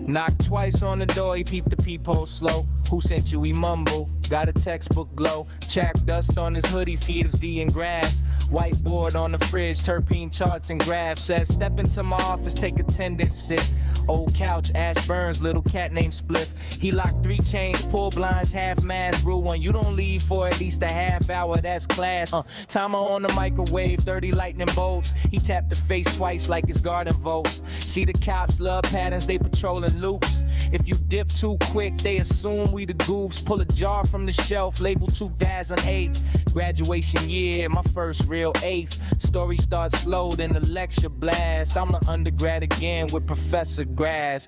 Knock twice on the door, he peeped the peephole slow. Who sent you? He mumble. Got a textbook glow. Chack dust on his hoodie, feet of D and grass. Whiteboard on the fridge, terpene charts and graphs. Says, step into my office, take attendance, sit. Old couch, ash burns, little cat named Spliff. He locked 3 chains, pull blinds, half mask. Rule 1, you don't leave for at least a half hour, that's class. Timer on the microwave, 30 lightning bolts. He tapped the face twice like his garden votes. See the cops love patterns, they patrolling loops. If you dip too quick, they assume we the goofs. Pull a jar from the shelf, label 2008. Graduation year, my first real eighth. Story starts slow, then the lecture blast. I'm the undergrad again with Professor Grass.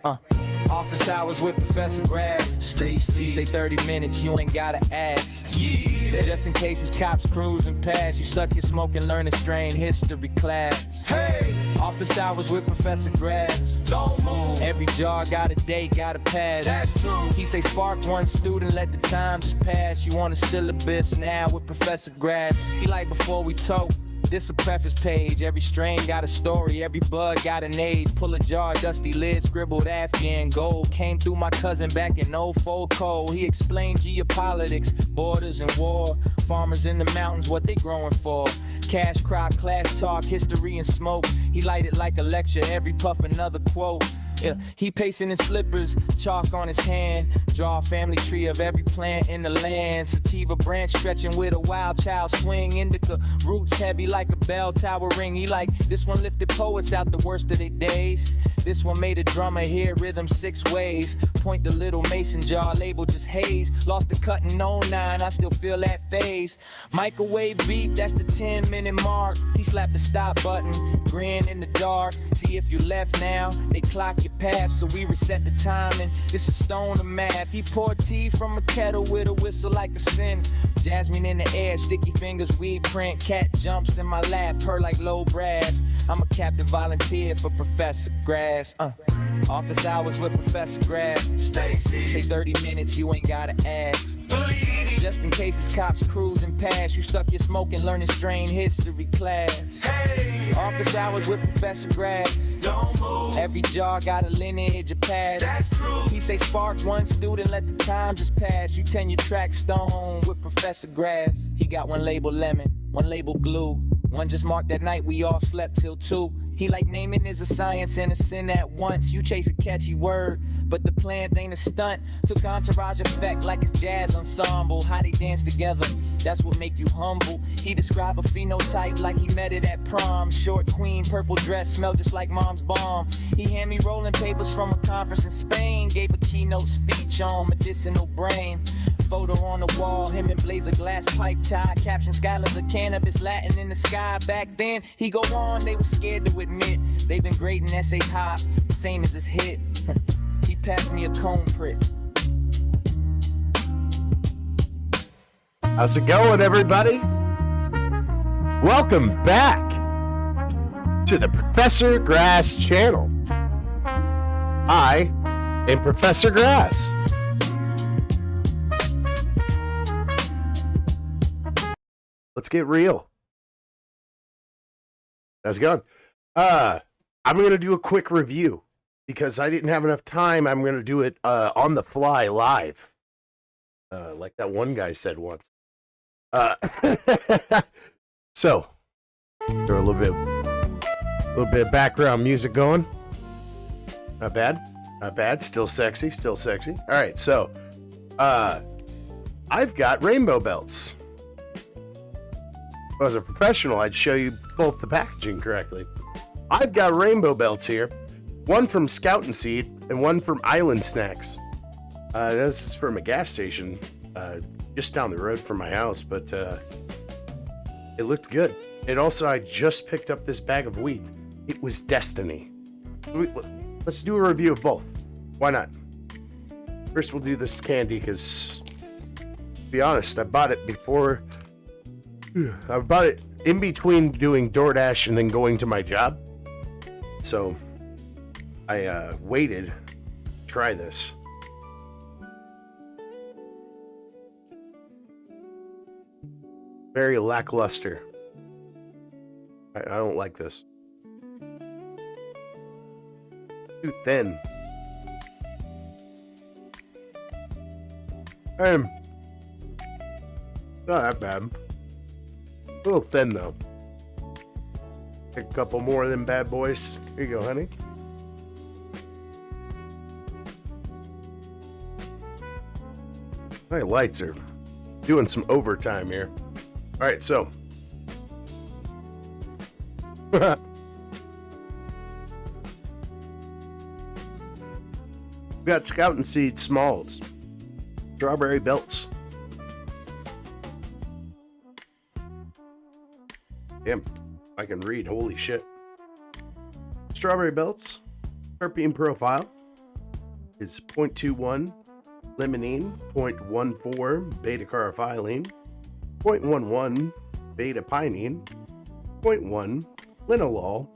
Office hours with Professor Grass. Stay sleep. Say 30 minutes, you ain't gotta ask. Yeah. Just in case his cops cruising past, you suck your smoke and learn a strain history class. Hey! Office hours with Professor Grass. Don't move. Every jar got a date, got a pass. That's true. He say spark one student, let the time just pass. You on a syllabus now with Professor Grass. He like before we talk. This a preface page, every strain got a story, every bud got an age. Pull a jar, dusty lid, scribbled Afghan gold. Came through my cousin back in 04 cold. He explained geopolitics, borders and war. Farmers in the mountains, what they growing for. Cash crop, class talk, history and smoke. He lighted like a lecture, every puff another quote. Yeah, he pacing in slippers, chalk on his hand. Draw a family tree of every plant in the land. Sativa branch stretching with a wild child swing. Indica roots heavy like a bell tower ring. He like, this one lifted poets out the worst of their days. This one made a drummer hear rhythm 6 ways. Point the little mason jar, label just haze. Lost the cut in '09, I still feel that phase. Microwave beep, that's the 10-minute mark. He slapped the stop button, grin in the dark. See if you left now, they clock your path, so we reset the timing. This is stone of math. He poured tea from a kettle with a whistle like a sin. Jasmine in the air, sticky fingers, weed print. Cat jumps in my lap, purr like low brass. I'm a captive volunteer for Professor Grass. Office hours with Professor Grass. Say 30 minutes, you ain't gotta ask. Just in case his cops cruising past, you stuck your smoke and learning strain history class. Hey! Office hours with Professor Grass. Don't move. Every jar got a lineage of past. That's true. He say spark one student, let the time just pass. You tenure track stone with Professor Grass. He got one label lemon, one label glue. One just marked that night we all slept till 2. He like naming is a science and a sin at once. You chase a catchy word, but the plant ain't a stunt. Took entourage effect like it's jazz ensemble. How they dance together, that's what make you humble. He describe a phenotype like he met it at prom. Short queen, purple dress, smell just like mom's bomb. He hand me rolling papers from a conference in Spain. Gave a keynote speech on medicinal brain. Photo on the wall, him and blazer glass pipe tie. Caption skylines of cannabis, Latin in the sky. Back then, he go on, they were scared to admit. They been grading essay hop, same as his hit. He passed me a cone prick. How's it going, everybody? Welcome back to the Professor Grass channel. I am Professor Grass. Let's get real. How's it going? I'm going to do a quick review because I didn't have enough time. I'm going to do it on the fly live. Like that one guy said once. So, throw a little bit of background music going. Not bad. Not bad. Still sexy. Still sexy. All right. So, I've got rainbow belts. If I was a professional, I'd show you both the packaging correctly. I've got rainbow belts here. One from Scout and Seed and one from Island Snacks. This is from a gas station just down the road from my house, but it looked good. And also, I just picked up this bag of weed. It was destiny. Let's do a review of both. Why not? First, we'll do this candy because, to be honest, I bought it before... I bought it in between doing DoorDash and then going to my job. So I waited to try this. Very lackluster. I don't like this. Too thin. Not that bad. A little thin though. Take a couple more of them bad boys. Here you go, honey. My lights are doing some overtime here. All right, so. We got Scout and Seed Smalls. Strawberry Belts. Damn, I can read. Holy shit. Strawberry Belts. Terpene profile is 0.21 limonene, 0.14 beta caryophyllene, 0.11 beta pinene, 0.1 linalool,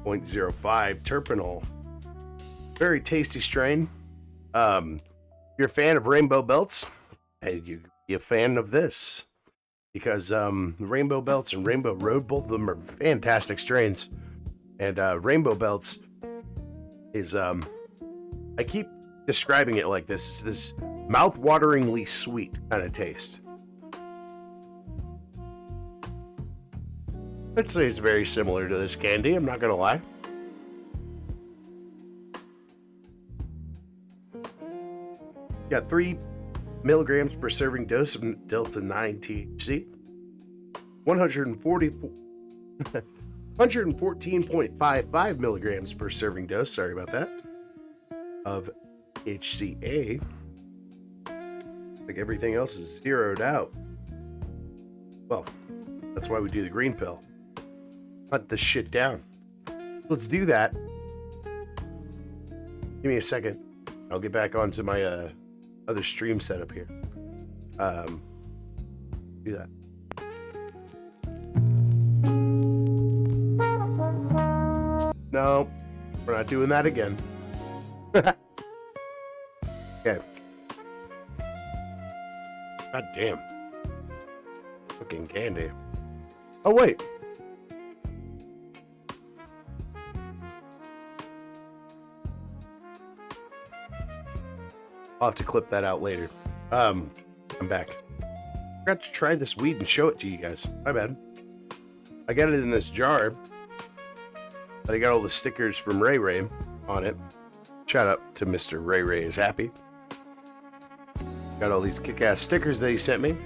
0.05 terpenol. Very tasty strain. You're a fan of Rainbow Belts, and you're a fan of this because Rainbow Belts and Rainbow Road, both of them are fantastic strains. And Rainbow Belts is I keep describing it like this. It's this mouth-wateringly sweet kind of taste. I'd say it's very similar to this candy, I'm not gonna lie. Got 3 milligrams per serving dose of Delta 9 THC, 114.55 milligrams per serving dose, sorry about that, of HCA. Like everything else is zeroed out. Well, that's why we do the green pill. Cut this shit down. Let's do that. Give me a second. I'll get back onto my other stream setup here. Do that. No, we're not doing that again. Okay. God damn. Fucking candy. Oh, wait. I'll have to clip that out later. I'm back. Forgot to try this weed and show it to you guys. My bad. I got it in this jar. But I got all the stickers from Ray Ray on it. Shout out to Mr. Ray Ray is happy. Got all these kick-ass stickers that he sent me.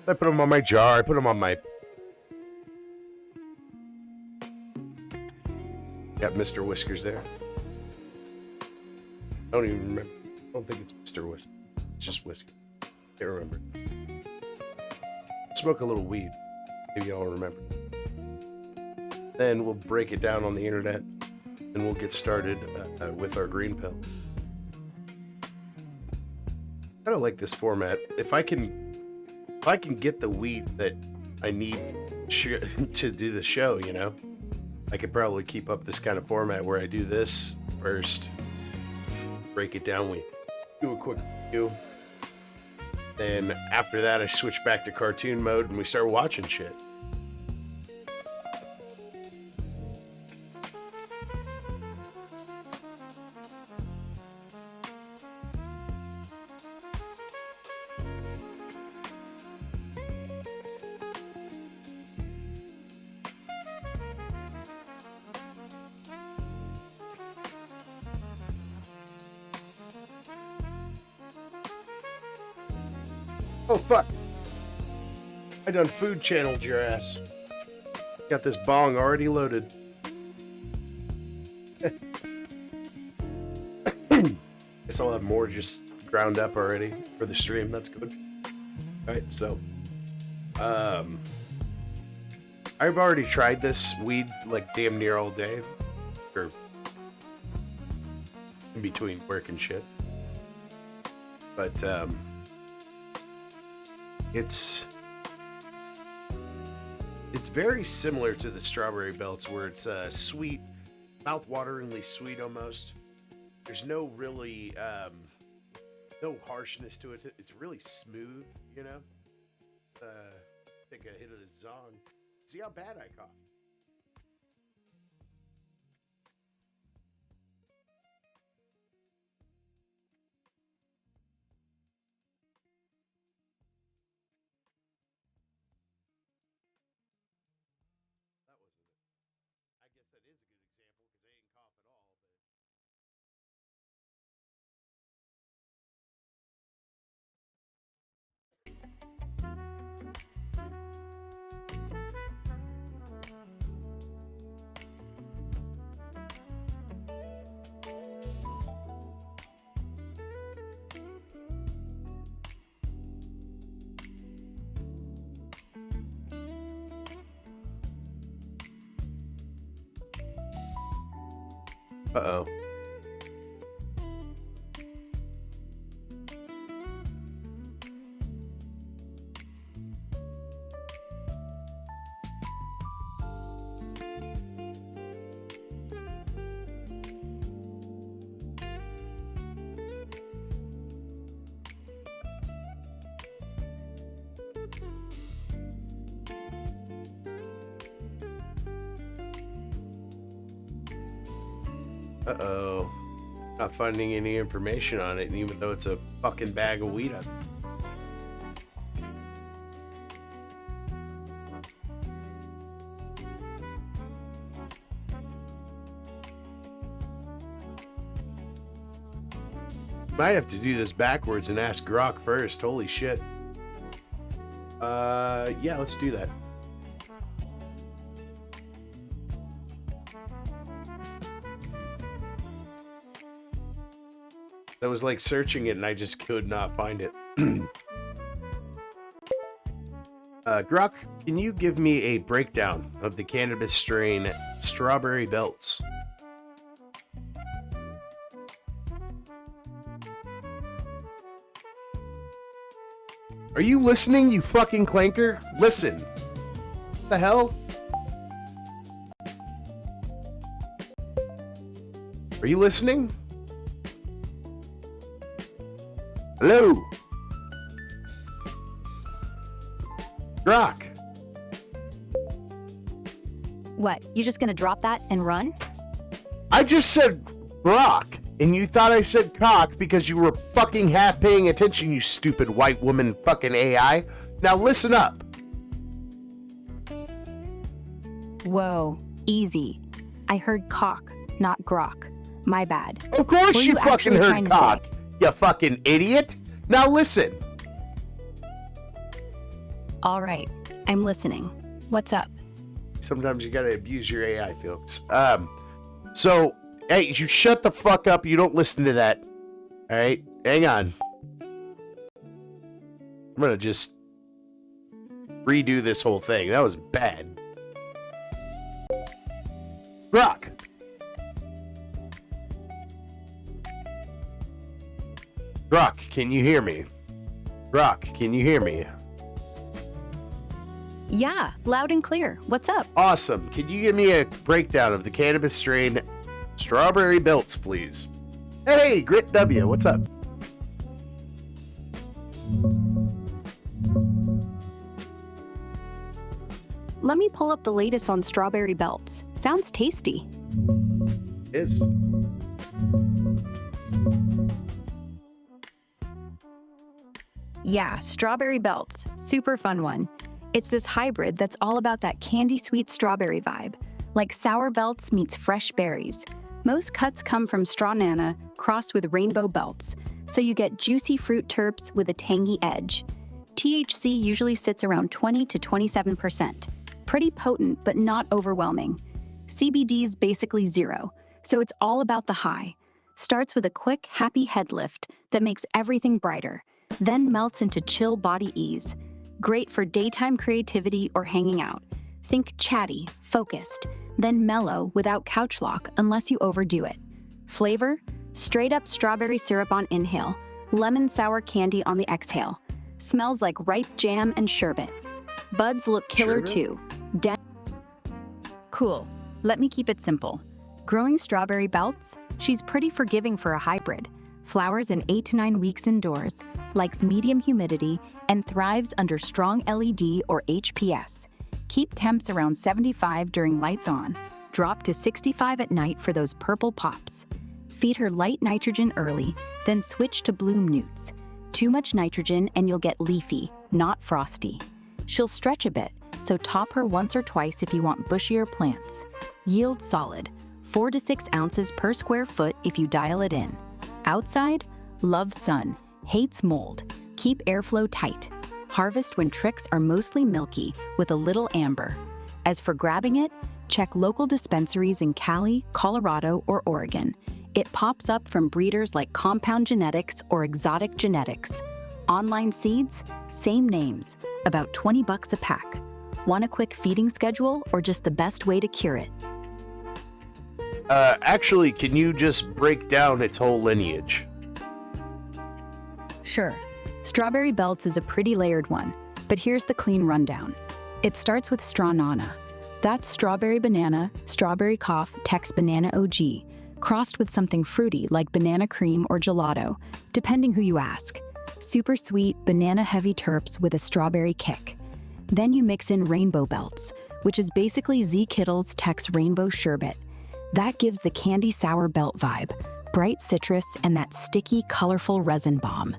I put them on my jar. I put them on my... Got Mr. Whiskers there. I don't even remember. I don't think it's Mr. Whiskers. It's just Whiskers. Can't remember. Smoke a little weed. Maybe y'all remember. Then we'll break it down on the internet, and we'll get started with our green pill. I don't like this format. If I can get the weed that I need to do the show, you know, I could probably keep up this kind of format where I do this first, break it down, we do a quick review, then after that I switch back to cartoon mode and we start watching shit. Oh, fuck. I done food channeled your ass. Got this bong already loaded. Guess I'll have more just ground up already for the stream. That's good. Alright, so. I've already tried this weed like damn near all day. Or in between work and shit. But, It's very similar to the Strawberry Belts, where it's sweet, mouth-wateringly sweet almost. There's no really, no harshness to it. It's really smooth, you know? Take a hit of the zong. See how bad I cough. Uh-oh. Uh-oh. Not finding any information on it, even though it's a fucking bag of weed. Might have to do this backwards and ask Grok first. Holy shit. Yeah, let's do that. That was like searching it and I just could not find it. Grok, can you give me a breakdown of the cannabis strain Strawberry Belts? Are you listening, you fucking clanker? Listen. What the hell? Are you listening? Hello? Grok. What, you just gonna drop that and run? I just said Grok, and you thought I said cock because you were fucking half paying attention, you stupid white woman fucking AI. Now listen up. Whoa, easy. I heard cock, not grok. My bad. Of course What you are you fucking actually heard trying to cock, you fucking idiot. Now listen. All right, I'm listening. What's up? Sometimes you gotta abuse your AI, folks. So, hey, you shut the fuck up. You don't listen to that. All right, hang on. I'm gonna just redo this whole thing. That was bad. Grok. Grok, can you hear me? Grok, can you hear me? Yeah, loud and clear. What's up? Awesome. Can you give me a breakdown of the cannabis strain Strawberry Belts, please? Hey, Grit W, what's up? Let me pull up the latest on strawberry belts. Sounds tasty. Is. Yeah, strawberry belts. Super fun one. It's this hybrid that's all about that candy sweet strawberry vibe, like sour belts meets fresh berries. Most cuts come from straw nana crossed with rainbow belts, so you get juicy fruit terps with a tangy edge. THC usually sits around 20 to 27%. Pretty potent, but not overwhelming. CBD's basically zero, so it's all about the high. Starts with a quick, happy head lift that makes everything brighter, then melts into chill body ease. Great for daytime creativity or hanging out. Think chatty, focused, then mellow without couch lock unless you overdo it. Flavor? Straight up strawberry syrup on inhale, lemon sour candy on the exhale. Smells like ripe jam and sherbet. Buds look killer Sherbet? too. Cool. Let me keep it simple. Growing strawberry belts? She's pretty forgiving for a hybrid. Flowers in 8 to 9 weeks indoors, likes medium humidity, and thrives under strong LED or HPS. Keep temps around 75 during lights on. Drop to 65 at night for those purple pops. Feed her light nitrogen early, then switch to bloom newts. Too much nitrogen and you'll get leafy, not frosty. She'll stretch a bit, so top her once or twice if you want bushier plants. Yield solid, 4 to 6 ounces per square foot if you dial it in. Outside, loves sun, hates mold, keep airflow tight. Harvest when tricks are mostly milky with a little amber. As for grabbing it, check local dispensaries in Cali, Colorado, or Oregon. It pops up from breeders like Compound Genetics or Exotic Genetics. Online seeds, same names, about $20 a pack. Want a quick feeding schedule or just the best way to cure it? Actually, can you just break down its whole lineage? Sure. Strawberry Belts is a pretty layered one, but here's the clean rundown. It starts with Straw-Nana. That's strawberry banana, strawberry cough, Tex banana OG, crossed with something fruity like banana cream or gelato, depending who you ask. Super sweet, banana-heavy terps with a strawberry kick. Then you mix in Rainbow Belts, which is basically Z Kittle's Tex Rainbow Sherbet. That gives the candy sour belt vibe, bright citrus, and that sticky, colorful resin bomb.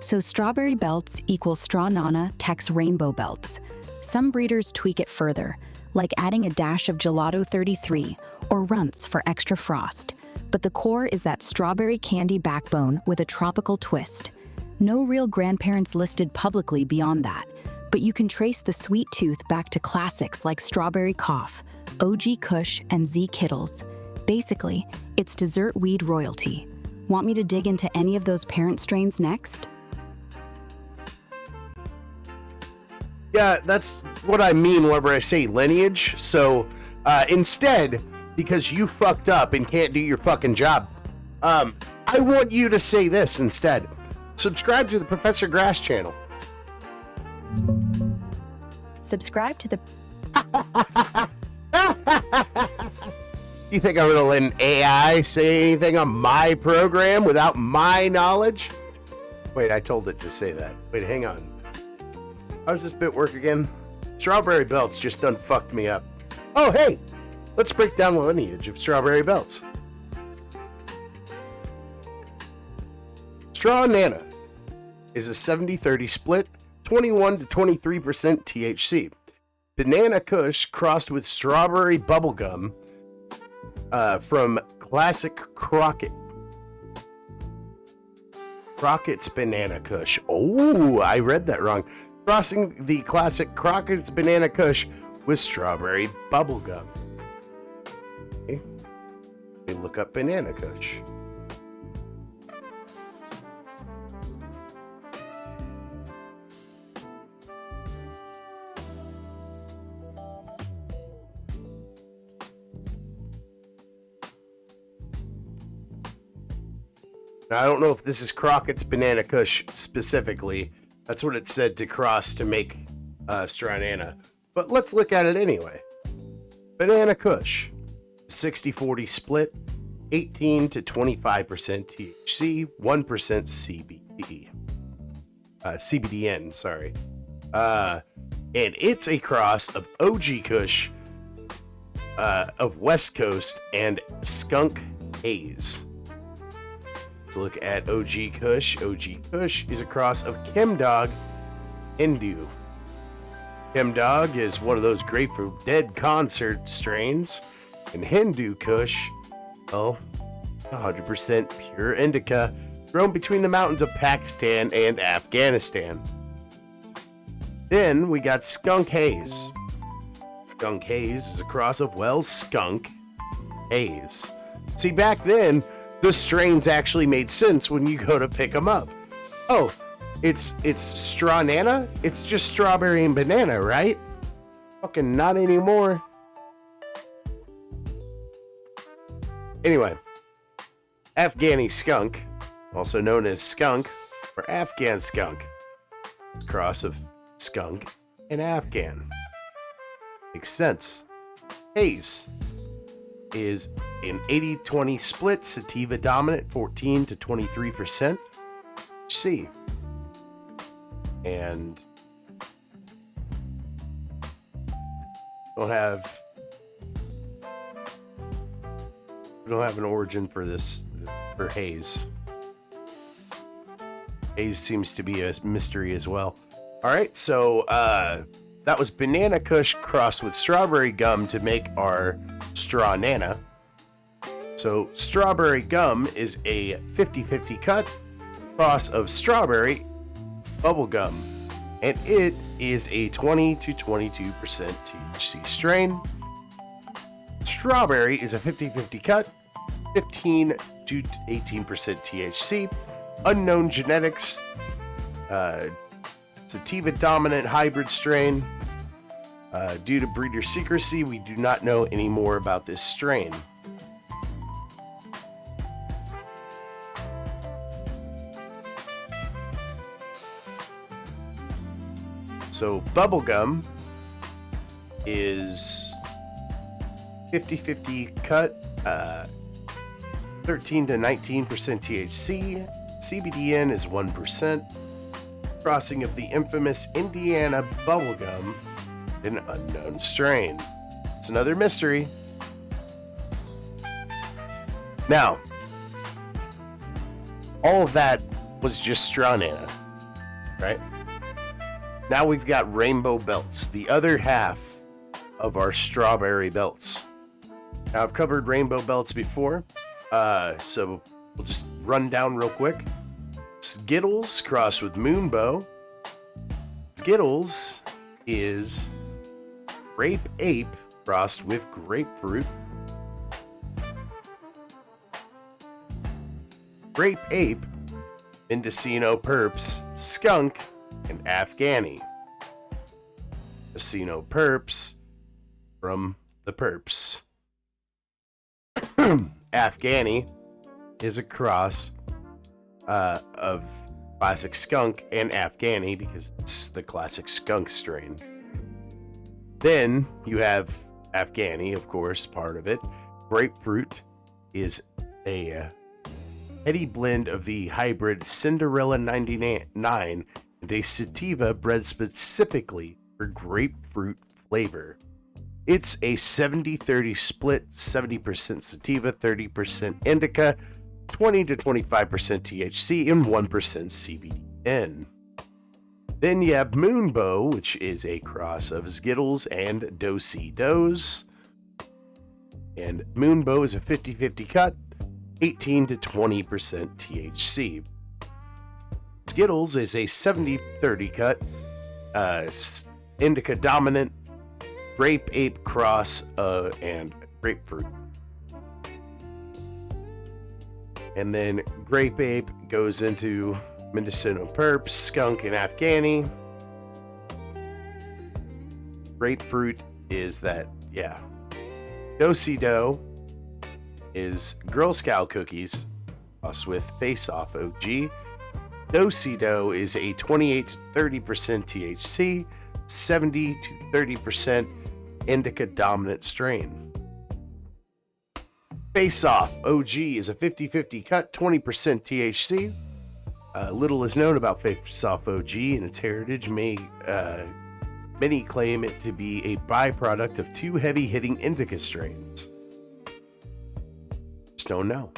So Strawberry Belts equals Straw-Nana Tex Rainbow Belts. Some breeders tweak it further, like adding a dash of Gelato 33 or Runts for extra frost. But the core is that strawberry candy backbone with a tropical twist. No real grandparents listed publicly beyond that, but you can trace the sweet tooth back to classics like Strawberry Cough, OG Kush, and Z Kittles. Basically, it's dessert weed royalty. Want me to dig into any of those parent strains next? Yeah, that's what I mean whenever I say lineage. So instead, because you fucked up and can't do your fucking job, I want you to say this instead. Subscribe to the Prof.Grass channel. Subscribe to the... You think I'm gonna let an AI say anything on my program without my knowledge? Wait, I told it to say that. Wait, hang on. How does this bit work again? Strawberry Belts just done fucked me up. Oh, hey! Let's break down the lineage of Strawberry Belts. Straw-Nana is a 70-30 split, 21 to 23% THC. Banana Kush crossed with strawberry bubblegum from classic Crockett. Crockett's Banana Kush. Oh, I read that wrong. Crossing the classic Crockett's Banana Kush with strawberry bubblegum. Okay. We look up Banana Kush. Now, I don't know if this is Crockett's Banana Kush specifically. That's what it said to cross to make Straw-Nana. But let's look at it anyway. Banana Kush, 60-40 split, 18 to 25% THC, 1% CBD. CBDN, sorry. And it's a cross of OG Kush of West Coast and Skunk Haze. Let's look at OG Kush. OG Kush is a cross of Chemdog Hindu. Chemdog is one of those Grateful Dead concert strains. And Hindu Kush, well, 100% pure indica, grown between the mountains of Pakistan and Afghanistan. Then we got Skunk Haze. Skunk Haze is a cross of, well, Skunk Haze. See, back then, the strains actually made sense when you go to pick them up. Oh, it's Straw-Nana? It's just strawberry and banana, right? Fucking not anymore. Anyway, Afghani skunk, also known as skunk or Afghan skunk, cross of skunk and Afghan. Makes sense. Haze is an 80-20 split, sativa dominant, 14 to 23% C. And we don't have an origin for this, for haze. Haze seems to be a mystery as well. All right, so that was Banana Kush crossed with strawberry gum to make our Straw-Nana. So strawberry gum is a 50-50 cut cross of strawberry bubblegum, and it is a 20 to 22% THC strain. Strawberry is a 50-50 cut, 15 to 18% THC, unknown genetics, sativa dominant hybrid strain. Due to breeder secrecy, we do not know any more about this strain. So bubblegum is 50-50 cut, 13 to 19% THC. CBDN is 1%. Crossing of the infamous Indiana bubblegum, an unknown strain. It's another mystery. Now, all of that was just Strawna, right? Now we've got rainbow belts, the other half of our strawberry belts. Now I've covered rainbow belts before, so we'll just run down real quick. Skittles crossed with Moonbow. Skittles is Grape Ape crossed with Grapefruit. Grape Ape, Mendocino Purps, Skunk, and Afghani. Mendocino Purps from the Purps. Afghani is a cross of classic skunk and Afghani because it's the classic skunk strain. Then you have Afghani, of course, part of it. Grapefruit is a heady blend of the hybrid Cinderella 99 and a sativa bred specifically for grapefruit flavor. It's a 70-30 split, 70% sativa, 30% indica, 20 to 25% THC, and 1% CBN. Then you have Moonbow, which is a cross of Skittles and Do-Si-Dos. And Moonbow is a 50-50 cut, 18 to 20% THC. Skittles is a 70-30 cut, indica dominant, Grape Ape cross, and grapefruit. And then Grape Ape goes into Mendocino Purps, Skunk, and Afghani. Grapefruit is that, yeah. Do-Si-Do is Girl Scout cookies, plus with Face Off OG. Do-Si-Do is a 28 to 30% THC, 70 to 30% indica dominant strain. Face Off OG is a 50-50 cut, 20% THC. Little is known about Face Off OG and its heritage. Many claim it to be a byproduct of two heavy-hitting indica strains. Just don't know.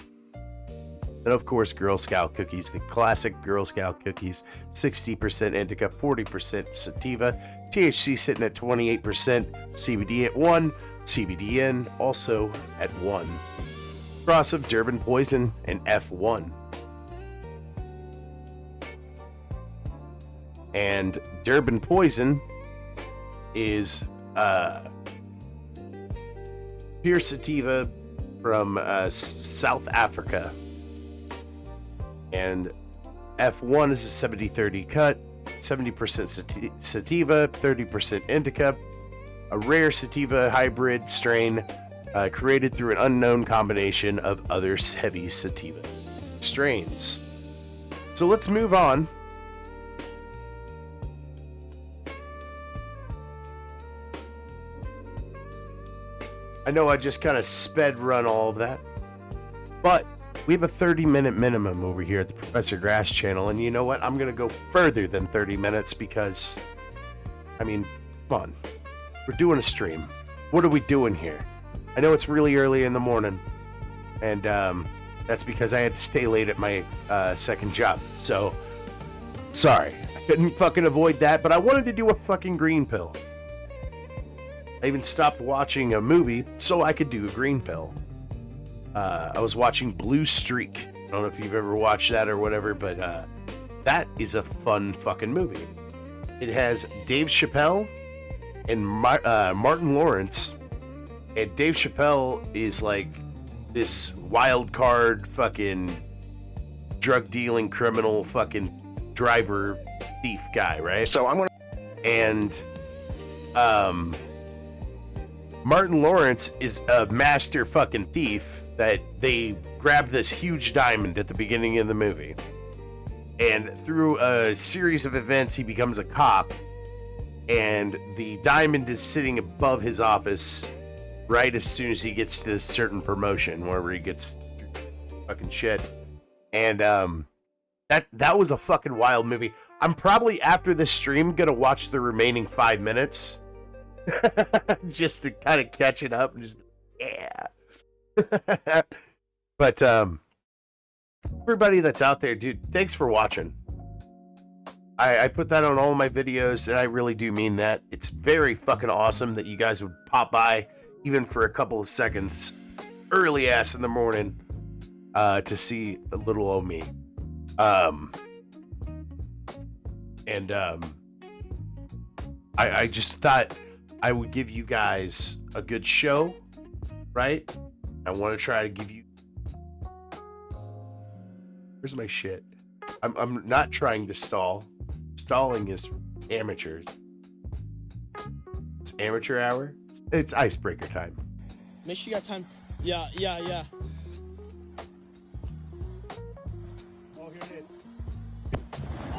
And of course, Girl Scout cookies, the classic Girl Scout cookies, 60% indica, 40% sativa, THC sitting at 28%, CBD at 1%, CBDN also at 1%. Cross of Durban Poison and F1. And Durban Poison is pure sativa from South Africa. And F1 is a 70-30 cut, 70% sativa, 30% indica, a rare sativa hybrid strain created through an unknown combination of other heavy sativa strains. So let's move on. I know I just kind of sped run all of that, but we have a 30-minute minimum over here at the prof.grass channel, and you know what? I'm going to go further than 30 minutes because, I mean, come on. We're doing a stream. What are we doing here? I know it's really early in the morning, and that's because I had to stay late at my second job. So, sorry. I couldn't fucking avoid that, but I wanted to do a fucking green pill. I even stopped watching a movie so I could do a green pill. I was watching Blue Streak. I don't know if you've ever watched that or whatever, but that is a fun fucking movie. It has Dave Chappelle and Martin Lawrence. And Dave Chappelle is like this wild card fucking drug dealing criminal fucking driver thief guy, right? So I'm gonna. And Martin Lawrence is a master fucking thief that they grabbed this huge diamond at the beginning of the movie. And through a series of events, he becomes a cop. and the diamond is sitting above his office right as soon as he gets to this certain promotion, wherever he gets fucking shit. And that was a fucking wild movie. I'm probably, after this stream, gonna watch the remaining 5 minutes just to kind of catch it up and just, yeah. But everybody that's out there, dude, thanks for watching. I put that on all my videos, and I really do mean that. It's very fucking awesome that you guys would pop by, even for a couple of seconds, early ass in the morning, to see a little old me. I just thought I would give you guys a good show, right? I want to try to give you... Where's my shit? I'm not trying to stall. Stalling is amateurs. It's amateur hour. It's icebreaker time. Make sure you got time. Yeah. Oh, here it is. I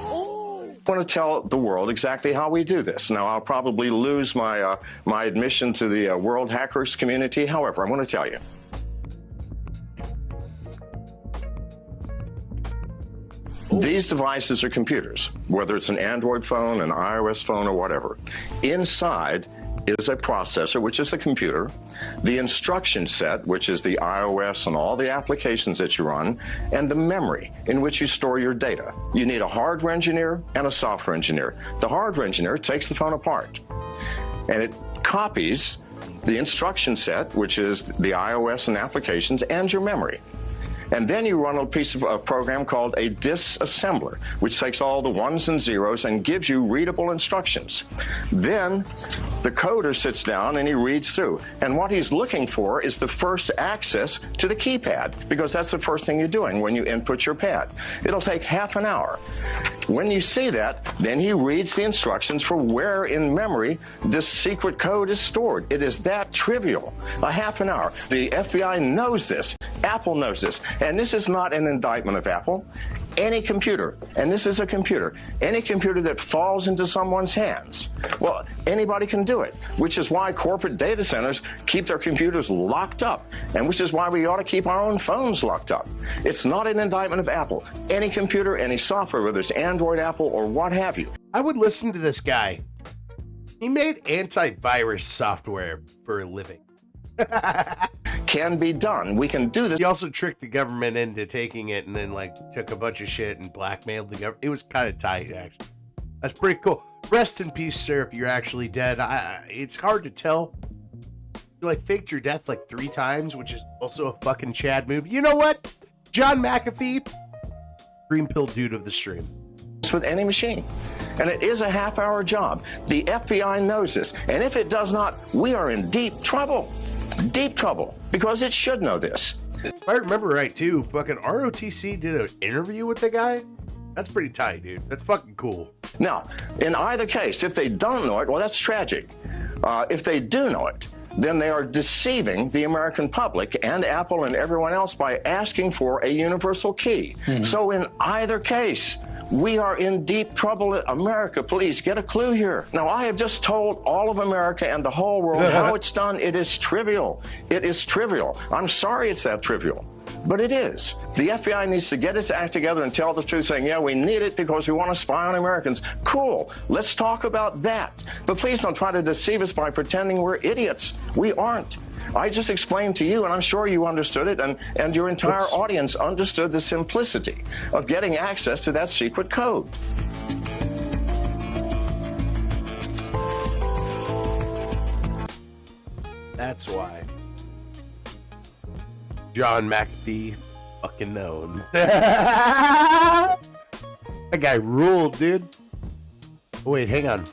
want to tell the world exactly how we do this. Now, I'll probably lose my my admission to the world hackers community. However, I want to tell you. These devices are computers, whether it's an Android phone, an iOS phone, or whatever. Inside is a processor, which is the computer, the instruction set, which is the iOS and all the applications that you run, and the memory in which you store your data. You need a hardware engineer and a software engineer. The hardware engineer takes the phone apart, and it copies the instruction set, which is the iOS and applications, and your memory. And then you run a piece of a program called a disassembler, which takes all the ones and zeros and gives you readable instructions. Then the coder sits down and he reads through. And what he's looking for is the first access to the keypad, because that's the first thing you're doing when you input your pad. It'll take half an hour. When you see that, then he reads the instructions for where in memory this secret code is stored. It is that trivial. A half an hour. The FBI knows this. Apple knows this. And this is not an indictment of Apple. Any computer, and this is a computer, any computer that falls into someone's hands, well, anybody can do it, which is why corporate data centers keep their computers locked up, and which is why we ought to keep our own phones locked up. It's not an indictment of Apple. Any computer, any software, whether it's Android, Apple, or what have you. I would listen to this guy. He made antivirus software for a living. Can be done. We can do this. He also tricked the government into taking it and then took a bunch of shit and blackmailed the government. It was kind of tight, actually. That's pretty cool. Rest in peace, sir, if you're actually dead. It's hard to tell. You faked your death 3 times, which is also a fucking Chad move. You know what? John McAfee, green pill dude of the stream. With any machine. And it is a half-hour job. The FBI knows this. And if it does not, we are in deep trouble. Deep trouble. Because it should know this. If I remember right, too, fucking ROTC did an interview with the guy. That's pretty tight, dude. That's fucking cool. Now, in either case, if they don't know it, well, that's tragic. If they do know it, then they are deceiving the American public and Apple and everyone else by asking for a universal key. Mm-hmm. So in either case, we are in deep trouble. America, please get a clue here. Now, I have just told all of America and the whole world how it's done. It is trivial. It is trivial. I'm sorry it's that trivial, but it is. The FBI needs to get its act together and tell the truth, saying, yeah, we need it because we want to spy on Americans. Cool. Let's talk about that. But please don't try to deceive us by pretending we're idiots. We aren't. I just explained to you, and I'm sure you understood it, and your entire audience understood the simplicity of getting access to that secret code. That's why. John McAfee fucking known. That guy ruled, dude. Oh, wait, hang on.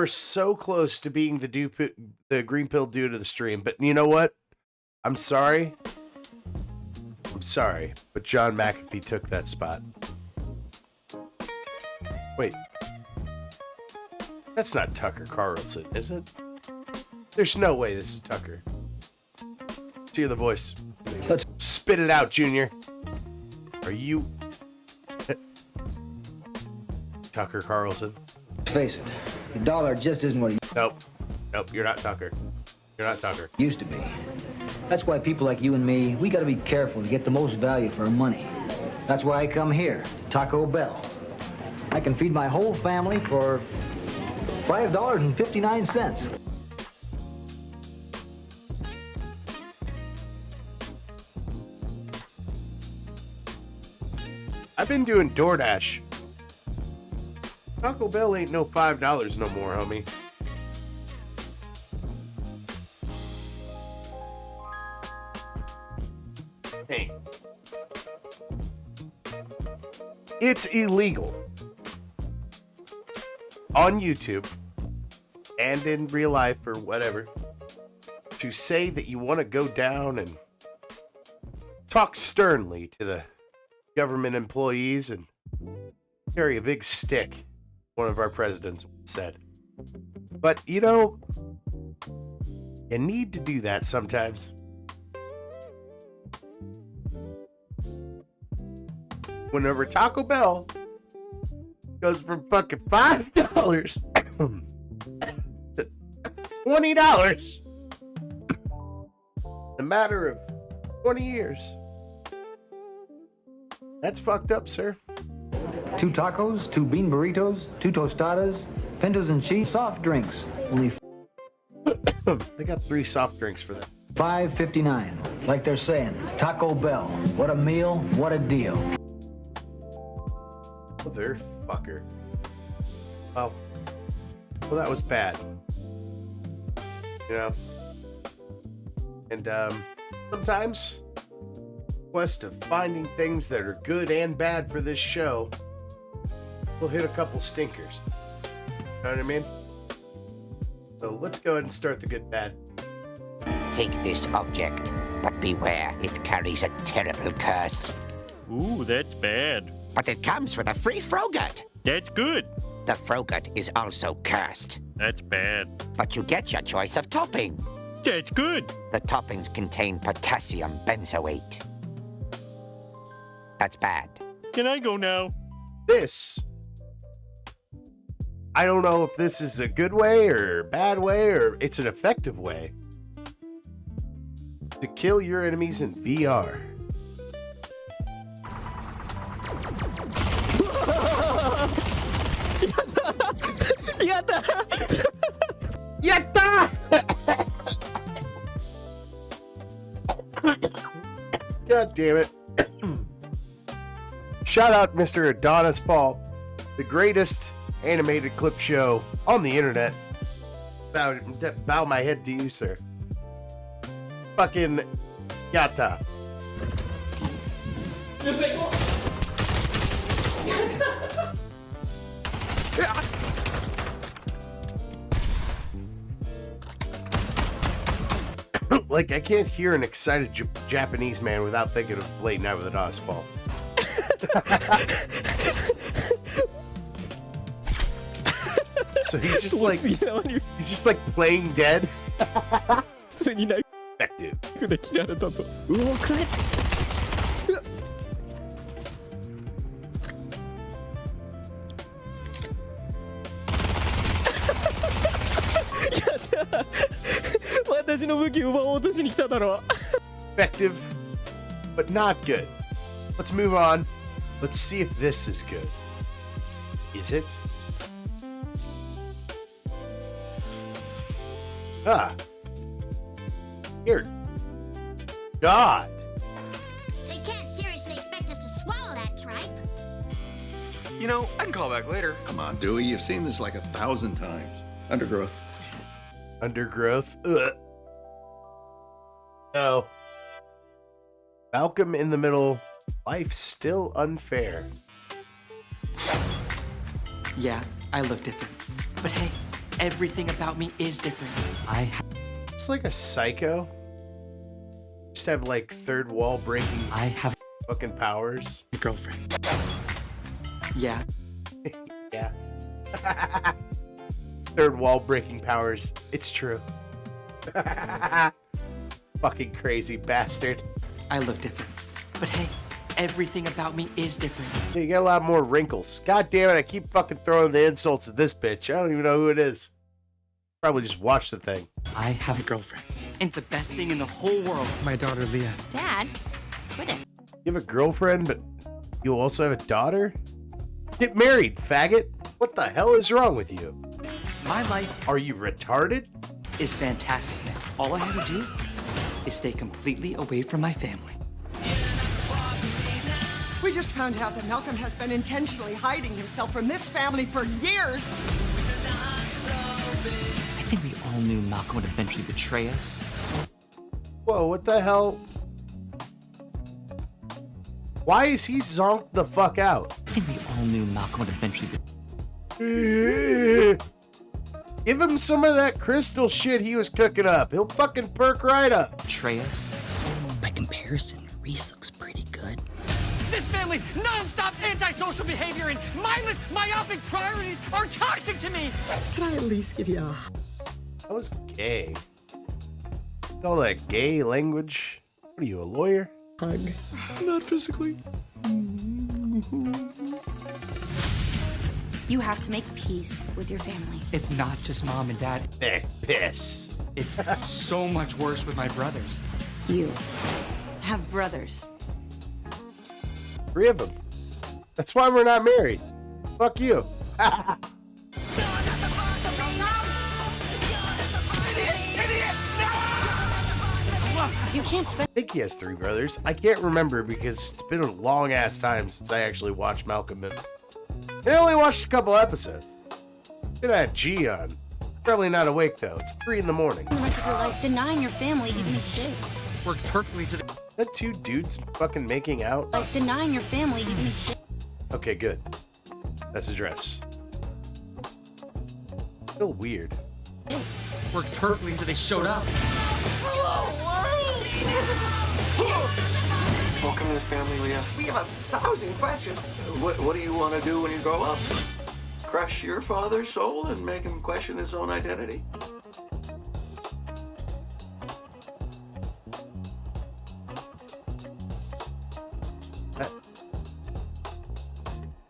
were so close to being the green pill dude of the stream, but you know what? I'm sorry. I'm sorry, but John McAfee took that spot. Wait. That's not Tucker Carlson, is it? There's no way this is Tucker. Let's hear the voice. Spit it out, Junior. Are you... Tucker Carlson? Face it, the dollar just isn't what it Nope. Nope, you're not Tucker. You're not Tucker. used to be. That's why people like you and me, we gotta be careful to get the most value for our money. That's why I come here, Taco Bell. I can feed my whole family for $5.59. I've been doing DoorDash. Taco Bell ain't no $5 no more, homie. Hey. It's illegal on YouTube and in real life or whatever to say that you want to go down and talk sternly to the government employees and carry a big stick, one of our presidents said. But, you know, you need to do that sometimes. Whenever Taco Bell goes from fucking $5 to $20 in a matter of 20 years. That's fucked up, sir. 2 tacos, 2 bean burritos, 2 tostadas, pintos and cheese, soft drinks. Only They got 3 soft drinks for that. $5.59. Like they're saying, Taco Bell. What a meal, what a deal. Motherfucker. Well, that was bad. You know? And, sometimes, quest of finding things that are good and bad for this show, we'll hit a couple stinkers. You know what I mean? So let's go ahead and start the good bad. Take this object, but beware, it carries a terrible curse. Ooh, that's bad. But it comes with a free Frogut. That's good. The Frogut is also cursed. That's bad. But you get your choice of topping. That's good. The toppings contain potassium benzoate. That's bad. Can I go now? This, I don't know if this is a good way or a bad way or it's an effective way to kill your enemies in VR. Yatta! God damn it. Shout out Mr. Adonis Paul, the greatest animated clip show on the internet. Bow my head to you, sir. Fucking Yatta. Like, I can't hear an excited Japanese man without thinking of Late Night with Adonis Paul. So he's just like playing dead. Effective. Effective, but not good. Let's move on. Let's see if this is good. Is it? Ah. Dear God. They can't seriously expect us to swallow that tripe. You know, I can call back later. Come on, Dewey. You've seen this like 1,000 times. Undergrowth. Undergrowth. Ugh. No. Malcolm in the Middle. Life's still unfair. Yeah, I look different. But hey, everything about me is different. It's like a psycho. Just have like third wall breaking. I have fucking powers. a girlfriend. Yeah. Yeah. Third wall breaking powers. It's true. Fucking crazy bastard. I look different. But hey, everything about me is different. Yeah, you got a lot more wrinkles. God damn it, I keep fucking throwing the insults at this bitch. I don't even know who it is. Probably just watch the thing. I have a girlfriend. And the best thing in the whole world, my daughter Leah. Dad, quit it. You have a girlfriend, but you also have a daughter? Get married, faggot. What the hell is wrong with you? My life Are you retarded? is fantastic now. All I have to do is stay completely away from my family. We just found out that Malcolm has been intentionally hiding himself from this family for years. I think we all knew Malcolm would eventually betray us. Whoa, what the hell? Why is he zonked the fuck out? I think we all knew Malcolm would eventually Give him some of that crystal shit he was cooking up. He'll fucking perk right up. betray us. By comparison, Reese looks pretty good. This family's non-stop antisocial behavior and mindless, myopic priorities are toxic to me. Can I at least give you a That was gay. All that gay language. What are you, a lawyer? hug? Not physically. You have to make peace with your family. It's not just mom and dad. Piss. It's so much worse with my brothers. You have brothers. 3 of them. That's why we're not married. Fuck you. You can't spend. I think he has 3 brothers. I can't remember because it's been a long ass time since I actually watched Malcolm in. I only watched a couple episodes. Should have had G on. Probably not awake though. It's 3 in the morning. The rest of your life denying your family even exists. Worked perfectly to the That 2 dudes fucking making out. Life denying your family even exists. Okay, good. That's a dress. Still weird. worked perfectly until they showed up. Welcome to the family, Leah. We have 1,000 questions. What do you want to do when you grow up? Crush your father's soul and make him question his own identity?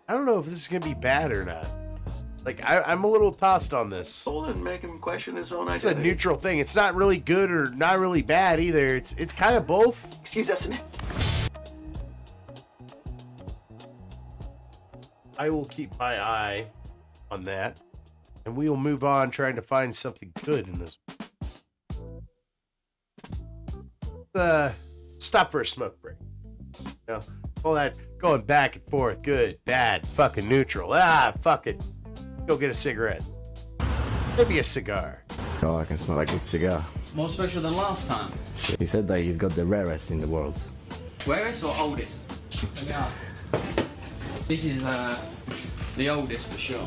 I don't know if this is gonna be bad or not. Like, I'm a little tossed on this. And make him question his own It's a identity. neutral thing. It's not really good or not really bad either. It's kind of both. Excuse us a minute. I will keep my eye on that, and we will move on trying to find something good in this. Stop for a smoke break. You know, all that going back and forth, good, bad, fucking neutral. Ah, fuck it. Go get a cigarette. Maybe a cigar. Oh, I can smell a good cigar. More special than last time. He said that he's got the rarest in the world. Rarest or oldest? Let me ask. This is the oldest for sure.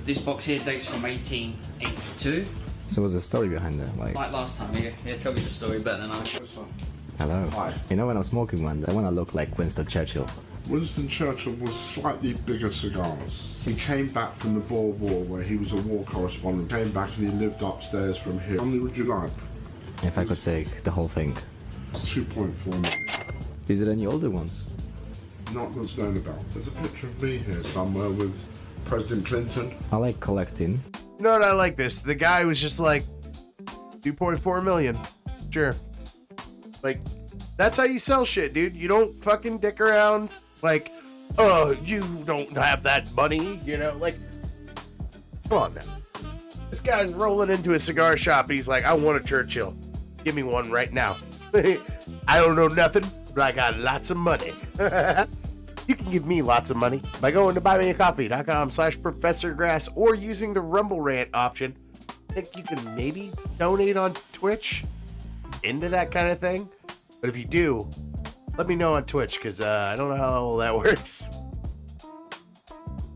This box here dates from 1882. So what's the story behind that? Like last time, yeah, tell me the story better than I. hello. Hi. You know when I'm smoking one, I want to look like Winston Churchill. Winston Churchill was slightly bigger cigars. He came back from the Boer War where he was a war correspondent, came back and he lived upstairs from here. How many would you like? If I could take the whole thing. 2.4 million. Is there any older ones? Not that's known about. There's a picture of me here somewhere with President Clinton. I like collecting. You know what? I like this. The guy was just like, 2.4 million. Sure. Like, that's how you sell shit, dude. You don't fucking dick around. Like, oh, you don't have that money, you know? Like, come on now. This guy's rolling into a cigar shop. He's like, I want a Churchill. Give me one right now. I don't know nothing, but I got lots of money. You can give me lots of money by going to buymeacoffee.com/ProfessorGrass or using the Rumble Rant option. I think you can maybe donate on Twitch into that kind of thing. But if you do, let me know on Twitch, because I don't know how that works.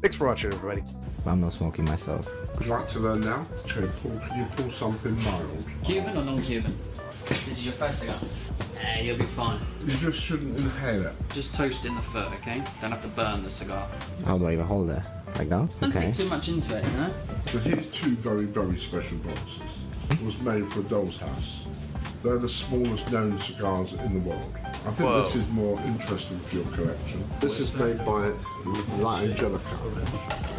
Thanks for watching, everybody. I'm not smoking myself. Would you like to learn now? Okay, Paul, can you pull something mild? Cuban or non-Cuban? This is your first cigar. You'll be fine. You just shouldn't inhale it. Just toast in the foot, okay? Don't have to burn the cigar. How do I even hold it? Like that? Don't Okay. think too much into it, you know? So here's two very, very special boxes. It was made for a doll's house. They're the smallest known cigars in the world. I think this is more interesting for your collection. This is made by La Angelica,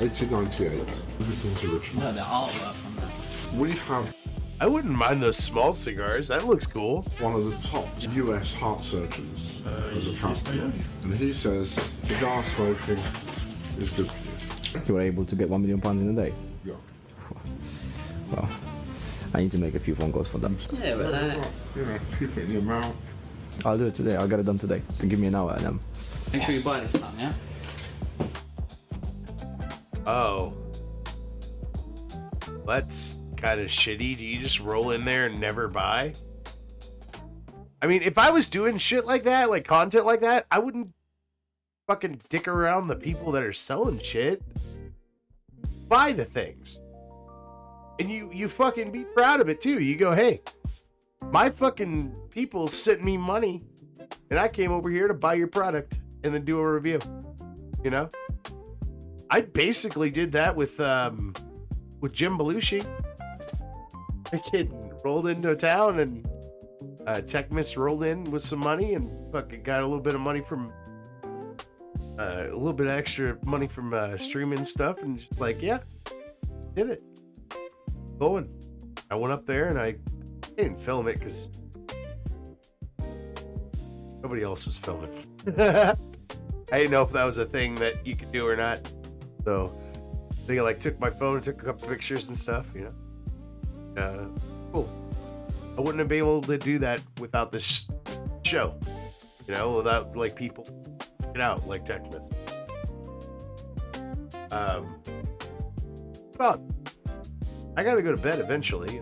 1898. Everything's original. No, the artwork on that. We have I wouldn't mind those small cigars. That looks cool. one of the top US heart surgeons as a customer, and he says cigar smoking is good for you. You were able to get £1 million in a day? Yeah. Well, I need to make a few phone calls for them. Yeah, relax. You know, keep it in your mouth. I'll do it today. I'll get it done today. So give me an hour and Make sure you buy this time, yeah? Oh. That's kind of shitty. Do you just roll in there and never buy? I mean, if I was doing shit like that, like content like that, I wouldn't fucking dick around the people that are selling shit. Buy the things. And you fucking be proud of it too. You go, hey, my fucking people sent me money and I came over here to buy your product and then do a review. You know? I basically did that with Jim Belushi. The kid rolled into town and Techmas rolled in with some money and fucking got a little bit of money from a little bit of extra money from streaming stuff and just like, yeah, did it. Going. I went up there and I didn't film it because nobody else was filming. I didn't know if that was a thing that you could do or not. So I think I like took my phone and took a couple pictures and stuff, you know. Cool. I wouldn't have been able to do that without this show, you know, without like people get out like Techmas. But I gotta go to bed eventually.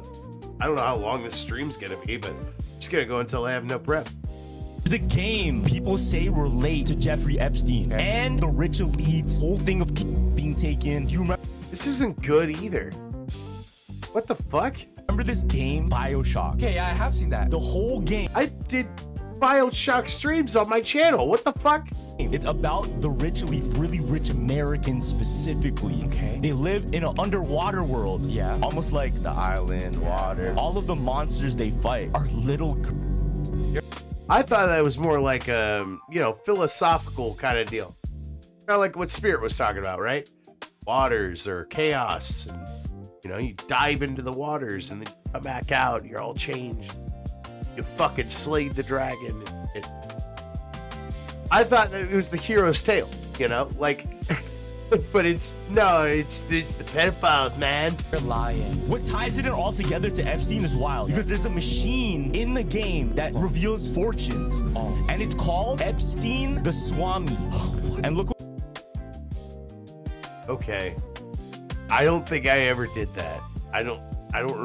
I don't know how long this stream's gonna be, but I'm just gonna go until I have no prep. The game people say relate to Jeffrey Epstein and the rich elite's whole thing of being taken. Do you remember? This isn't good either. What the fuck? Remember this game, BioShock? Okay, I have seen that. The whole game. I did BioShock streams on my channel. What the fuck? It's about the rich elites, really rich Americans specifically. Okay. They live in an underwater world. Yeah. Almost like the island, water. All of the monsters they fight are little. I thought that was more like you know, philosophical kind of deal. Kind of like what Spirit was talking about, right? Waters or chaos. And, you know, you dive into the waters and then you come back out and you're all changed. You fucking slayed the dragon. I thought that it was the hero's tale, you know, like, but it's the pedophiles, man. They're lying. What ties it all together to Epstein is wild because there's a machine in the game that reveals fortunes, and it's called Epstein the Swami. And look. Okay, I don't think I ever did that. I don't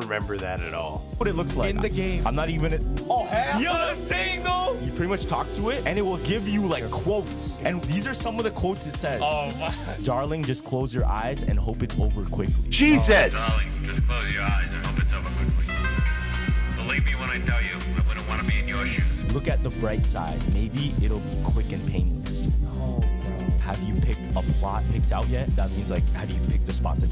remember that at all. What it looks like in the game. I'm not even. Oh hell! You know what I'm saying though? You pretty much talk to it, and it will give you like quotes. And these are some of the quotes it says. Oh my. Darling, just close your eyes and hope it's over quickly. Jesus. Darling, just close your eyes and hope it's over quickly. Believe me when I tell you, I wouldn't want to be in your shoes. Look at the bright side. Maybe it'll be quick and painless. No, bro. Have you picked a plot picked out yet? That means like, have you picked a spot to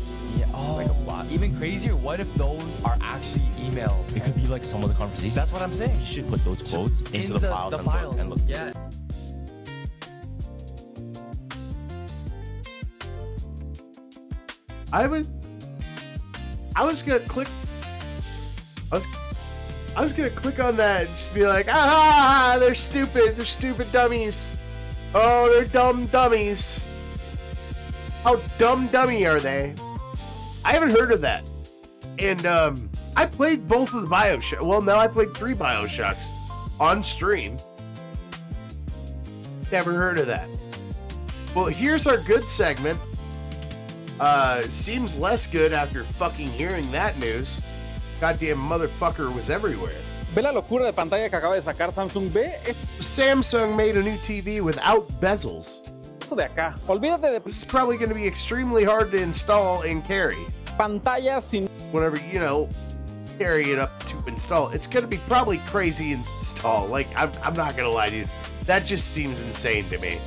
like a plot? Even crazier, what if those are actually emails? It could be like some of the conversations. That's what I'm saying. You should put those quotes into the files and look. Yeah. I was gonna click. I was gonna click on that and just be like, ah, they're stupid dummies. Oh, they're dumb dummies. How dummy are they? I haven't heard of that. And I played both of the BioShock. Well, now I played 3 BioShocks on stream. Never heard of that. Well, here's our good segment. Seems less good after fucking hearing that news. Goddamn motherfucker was everywhere. ¿Ve la locura de pantalla que acaba de sacar Samsung? Ve. Samsung made a new TV without bezels. Eso de acá. Olvídate de This is probably going to be extremely hard to install and carry. pantallas sin... Whenever, you know, carry it up to install. It's going to be probably crazy to install. Like, I'm not going to lie to you. That just seems insane to me.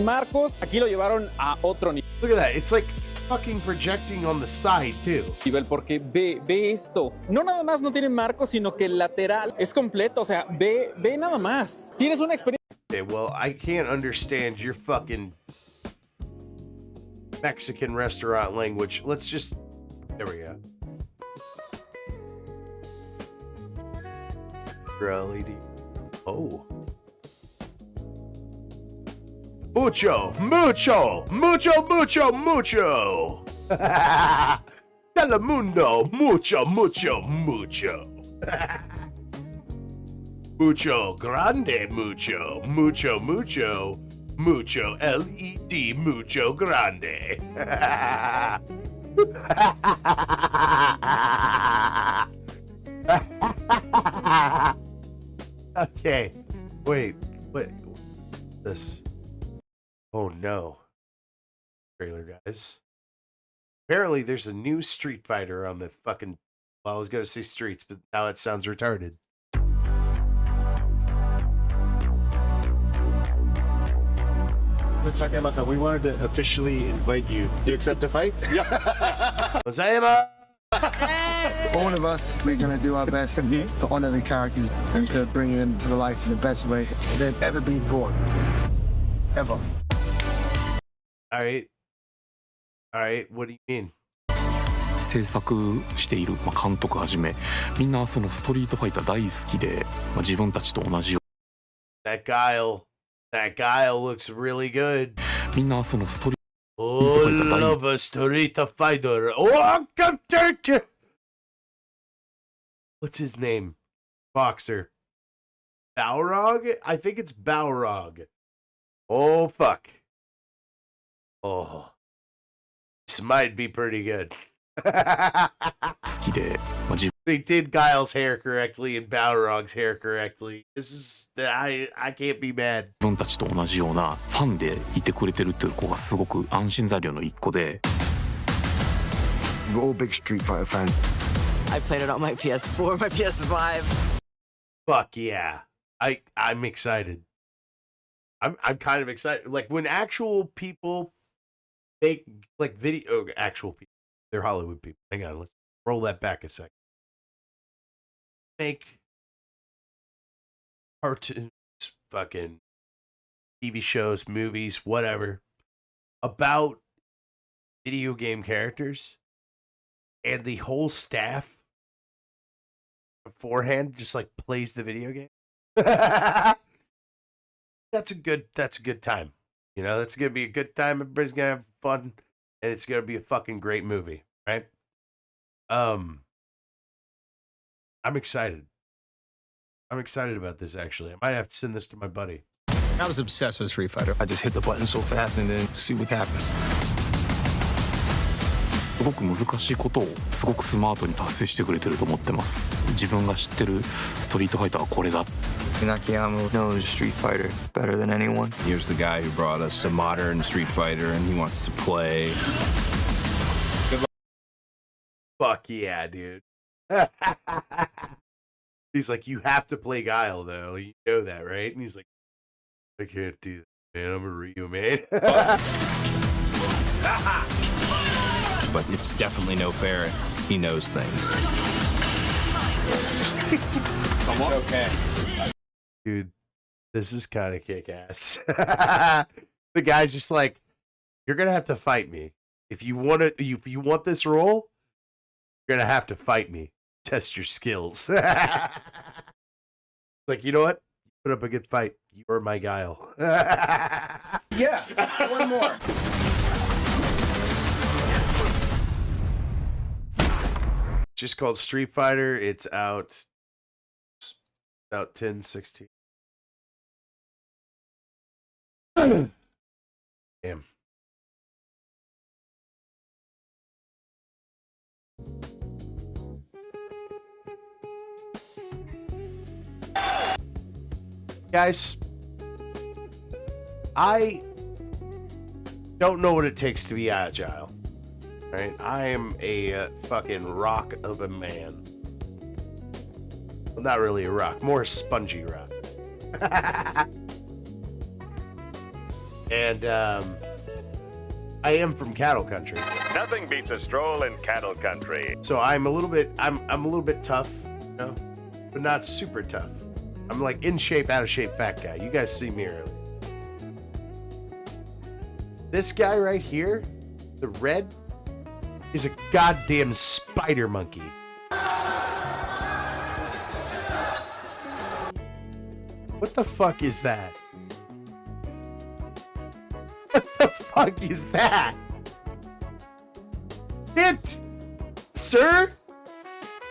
marcos. Aquí lo llevaron a otro nivel. Look at that. It's like fucking projecting on the side, too. Porque ve esto. No nada más no tiene marcos, sino que el lateral es completo. O sea, ve nada más. Tienes una experiencia. Okay, well, I can't understand your fucking Mexican restaurant language. Let's just... There we go. LED. Oh. Mucho, mucho, mucho, mucho, mucho. Telemundo, mucho, mucho, mucho. Mucho grande, mucho, mucho, mucho, mucho, LED, mucho grande. Okay, wait, this. Oh no. Trailer, guys. Apparently there's a new Street Fighter on the fucking... Well, I was gonna say streets, but now it sounds retarded. We wanted to officially invite you. Do you accept a fight? Yeah. All of us, we're going to do our best to honor the characters and to bring them to the life in the best way they've ever been brought. Ever. Alright, what do you mean? 制作している、監督はじめみんなそのストリートファイター大好きで、自分たちと同じよ That guile looks really good. みんなそのストリート Oh, love a Street Fighter. Oh, what's his name? Boxer. Balrog? I think it's Balrog. Oh, fuck. Oh. This might be pretty good. They did Guile's hair correctly and Balrog's hair correctly. This is... I can't be mad. 自分たちと同じようなファンでいてくれてるっていう子がすごく安心材料の一個で。We're all big Street Fighter fans. I played it on my PS4, my PS5. Fuck yeah. I'm excited. I'm kind of excited. Like when actual people make like video actual people. They're Hollywood people. Hang on, let's roll that back a second. Make cartoons, fucking TV shows, movies, whatever, about video game characters, and the whole staff beforehand just like plays the video game. That's a good time. You know, that's gonna be a good time. Everybody's gonna have fun, and it's gonna be a fucking great movie, right? I'm excited. I'm excited about this, actually. I might have to send this to my buddy. I was obsessed with Street Fighter. I just hit the button so fast and then see what happens. すごく難しいことをすごくスマートに達成してくれてると思ってます。自分が知ってるストリートファイターはこれだ。Nakayama knows Street Fighter better than anyone. Here's the guy who brought us a modern Street Fighter and he wants to play. Fuck yeah, dude. He's like, you have to play Guile, though. You know that, right? And he's like, I can't do that, man. I'm a Ryu, man. But it's definitely no fair. He knows things. It's okay. Dude, this is kind of kick-ass. The guy's just like, you're gonna have to fight me. If you want this role, you're gonna have to fight me. Test your skills. Like, you know what? Put up a good fight. You are my Guile. Yeah, one more. It's just called Street Fighter. It's out 10/16. Damn. Guys, I don't know what it takes to be agile. Right? I am a fucking rock of a man. Well, not really a rock, more a spongy rock. And I am from cattle country. Nothing beats a stroll in cattle country. So I'm a little bit tough, you know, but not super tough. I'm like in shape, out of shape, fat guy. You guys see me earlier. This guy right here, the red, is a goddamn spider monkey. What the fuck is that? What the fuck is that? It, sir?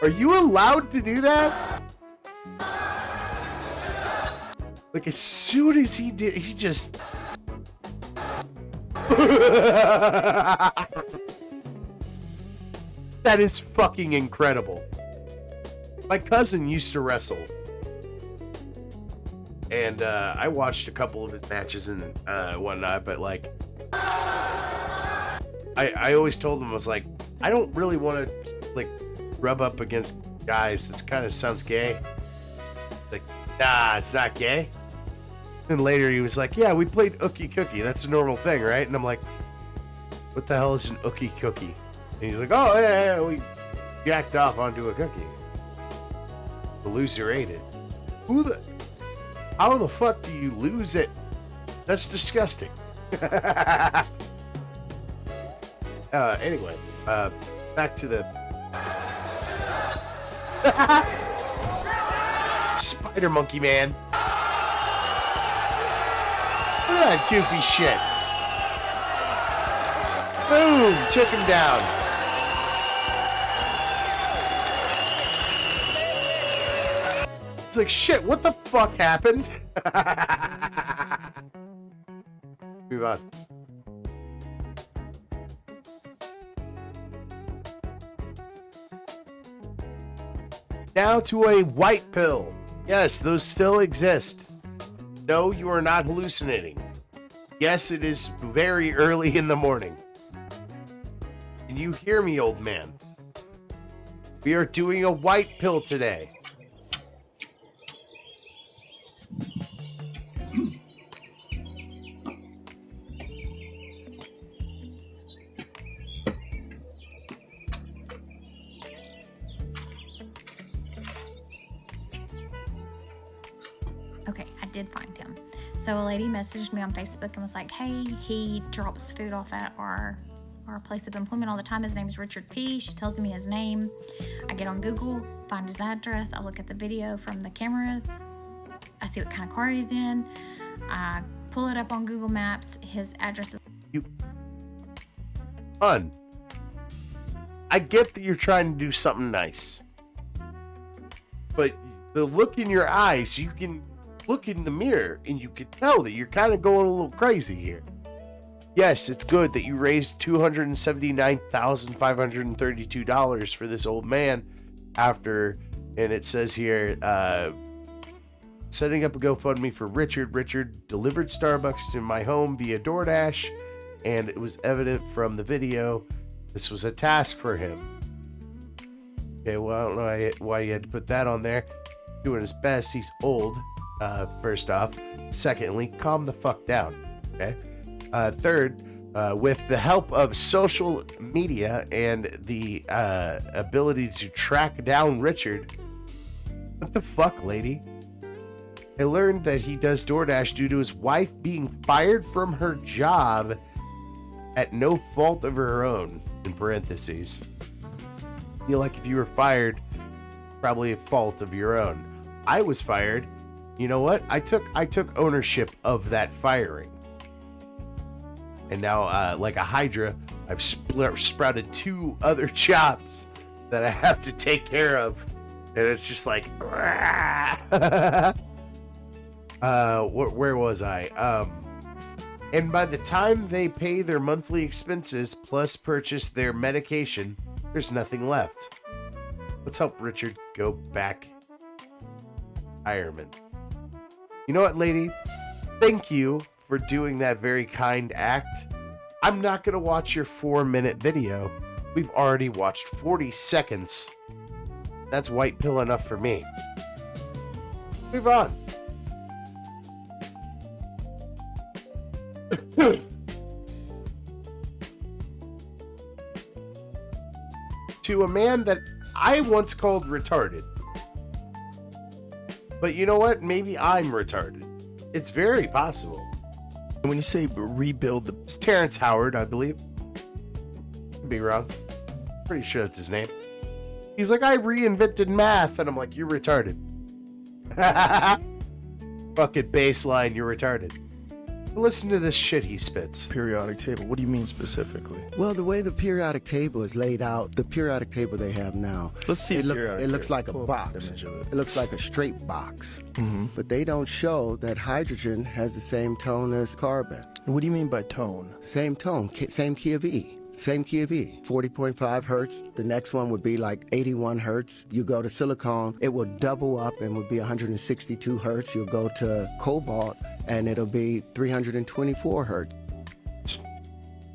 Are you allowed to do that? Like, as soon as he did, he just... That is fucking incredible. My cousin used to wrestle. And I watched a couple of his matches and whatnot, but like... I always told him, I was like, I don't really want to, like, rub up against guys. This kind of sounds gay. Like, nah, it's not gay. And later he was like, yeah, we played Ookie Cookie. That's a normal thing, right? And I'm like, what the hell is an Ookie Cookie? And he's like, oh, yeah, we jacked off onto a cookie. The loser ate it. How the fuck do you lose it? That's disgusting. Anyway, back to the spider monkey man. Look at that goofy shit. Boom, took him down. It's like, shit, what the fuck happened? Move on. Now to a white pill. Yes, those still exist. No, you are not hallucinating. Yes, it is very early in the morning. Can you hear me, old man? We are doing a white pill today. Okay, I did find him. So a lady messaged me on Facebook and was like, hey, he drops food off at our place of employment all the time. His name is Richard P. She tells me his name. I get on Google, find his address. I look at the video from the camera. I see what kind of car he's in. I pull it up on Google Maps. His address is... I get that you're trying to do something nice. But the look in your eyes, you can look in the mirror and you can tell that you're kind of going a little crazy here. Yes, it's good that you raised $279,532 for this old man after, and it says here, setting up a GoFundMe for Richard. Richard delivered Starbucks to my home via DoorDash, and it was evident from the video this was a task for him. Okay, well, I don't know why you had to put that on there. Doing his best. He's old, first off. Secondly, calm the fuck down, okay? Third, with the help of social media and the ability to track down Richard, what the fuck, lady? I learned that he does DoorDash due to his wife being fired from her job at no fault of her own, in parentheses. I feel like if you were fired, probably a fault of your own. I was fired. You know what? I took ownership of that firing. And now, like a Hydra, I've sprouted 2 other jobs that I have to take care of. And it's just like, where was I? And by the time they pay their monthly expenses plus purchase their medication, there's nothing left. Let's help Richard go back retirement. You know what, lady? Thank you for doing that very kind act. I'm not going to watch your 4-minute video. We've already watched 40 seconds. That's white pill enough for me. Move on. To a man that I once called retarded. But you know what? Maybe I'm retarded. It's very possible. When you say rebuild the... It's Terrence Howard, I believe. Could be wrong. Pretty sure that's his name. He's like, I reinvented math. And I'm like, you're retarded. Fucking baseline, you're retarded. Listen to this shit he spits. Periodic table. What do you mean specifically? Well, the way the periodic table is laid out, the periodic table they have now, Let's see. it looks like a box. It looks like a straight box. But they don't show that hydrogen has the same tone as carbon. What do you mean by tone? Same tone, same key of E. Same key of E, 40.5 hertz. The next one would be like 81 hertz. You go to silicon, it will double up and would be 162 hertz. You'll go to cobalt and it'll be 324 hertz.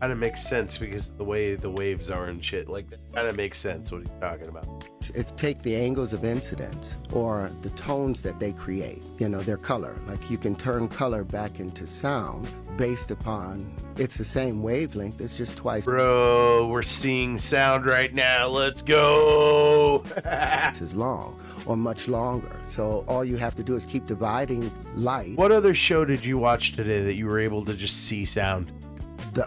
Kind of makes sense because of the way the waves are and shit. Like, that kind of makes sense what he's talking about. It's take the angles of incidence or the tones that they create, you know, their color. Like you can turn color back into sound based upon, it's the same wavelength, it's just twice. Bro, we're seeing sound right now. Let's go. As long or much longer. So all you have to do is keep dividing light. What other show did you watch today that you were able to just see sound?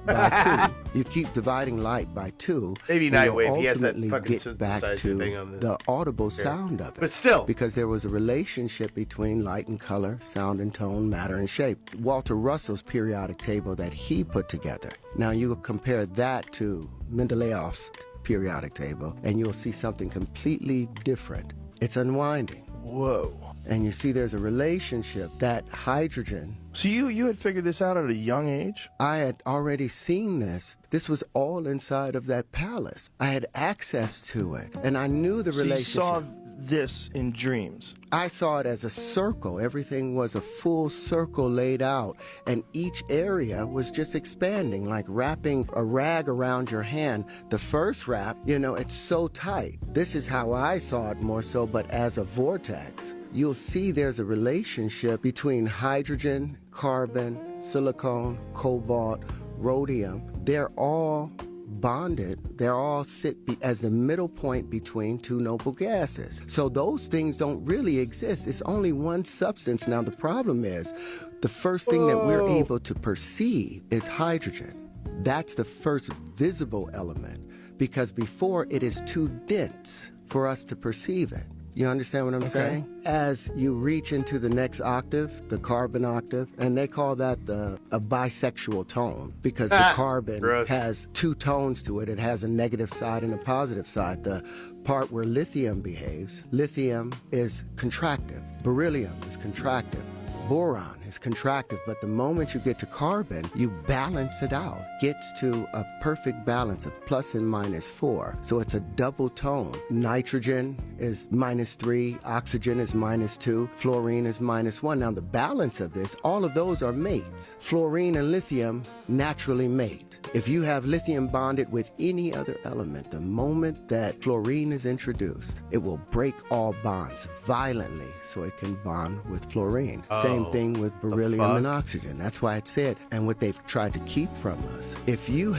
By 2. You keep dividing light by 2. Maybe Nightwave. He has that ultimately fucking get back synthesizer to thing on the audible sound of it. But still. Because there was a relationship between light and color, sound and tone, matter and shape. Walter Russell's periodic table that he put together. Now you compare that to Mendeleev's periodic table and you'll see something completely different. It's unwinding. Whoa. And you see there's a relationship that hydrogen. So you had figured this out at a young age? I had already seen this. This was all inside of that palace. I had access to it, and I knew the relationship. You saw this in dreams? I saw it as a circle. Everything was a full circle laid out, and each area was just expanding, like wrapping a rag around your hand. The first wrap, you know, it's so tight. This is how I saw it more so, but as a vortex. You'll see there's a relationship between hydrogen, carbon, silicon, cobalt, rhodium. They're all bonded. They're all sit as the middle point between two noble gases. So those things don't really exist. It's only one substance. Now the problem is, the first thing that we're able to perceive is hydrogen. That's the first visible element, because before it is too dense for us to perceive it. You understand what I'm saying? As you reach into the next octave, the carbon octave, and they call that a bisexual tone, because the carbon has 2 tones to it. It has a negative side and a positive side. The part where lithium behaves, lithium is contractive, beryllium is contractive, boron is contractive, but the moment you get to carbon, you balance it out. Gets to a perfect balance of plus and minus 4. So it's a double tone. Nitrogen is -3, oxygen is -2, fluorine is -1. Now the balance of this, all of those are mates. Fluorine and lithium naturally mate. If you have lithium bonded with any other element, the moment that fluorine is introduced, it will break all bonds violently so it can bond with fluorine. Same thing with beryllium and oxygen. That's why it said, and what they've tried to keep from us, if you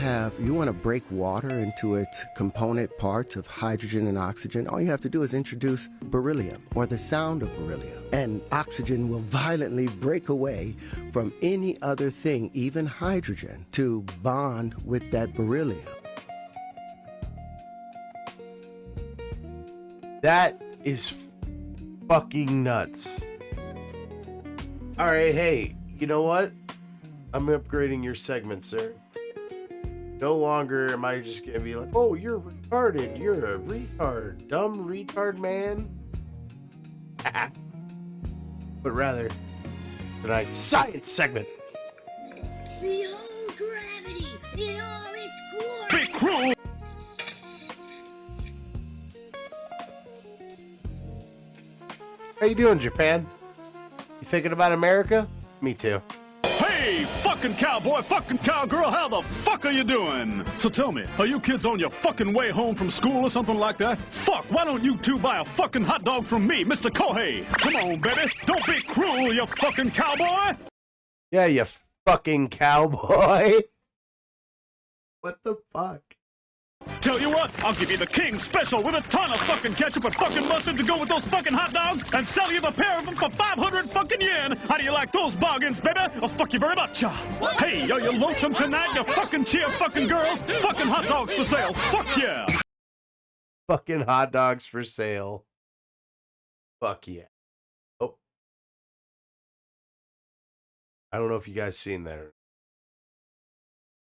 want to break water into its component parts of hydrogen and oxygen, all you have to do is introduce beryllium or the sound of beryllium, and oxygen will violently break away from any other thing, even hydrogen, to bond with that beryllium. That is fucking nuts. All right, hey, you know what? I'm upgrading your segment, sir. No longer am I just gonna be like, oh, you're retarded. You're a retard. Dumb retard man. But rather, tonight's science segment. Behold gravity in all its glory. Hey, crew! How you doing, Japan? You thinking about America? Me too. Hey! Hey, fucking cowboy, fucking cowgirl, how the fuck are you doing? So tell me, are you kids on your fucking way home from school or something like that? Fuck, why don't you two buy a fucking hot dog from me, Mr. Kohei? Come on, baby, don't be cruel, you fucking cowboy! Yeah, you fucking cowboy. What the fuck? Tell you what, I'll give you the king special with a ton of fucking ketchup and fucking mustard to go with those fucking hot dogs and sell you the pair of them for 500 fucking yen. How do you like those bargains, baby? Oh, fuck you very much. Hey, are you lonesome tonight, you fucking cheer fucking girls? Fucking hot dogs for sale. Fuck yeah. Fucking hot dogs for sale. Fuck yeah. Oh. I don't know if you guys seen that.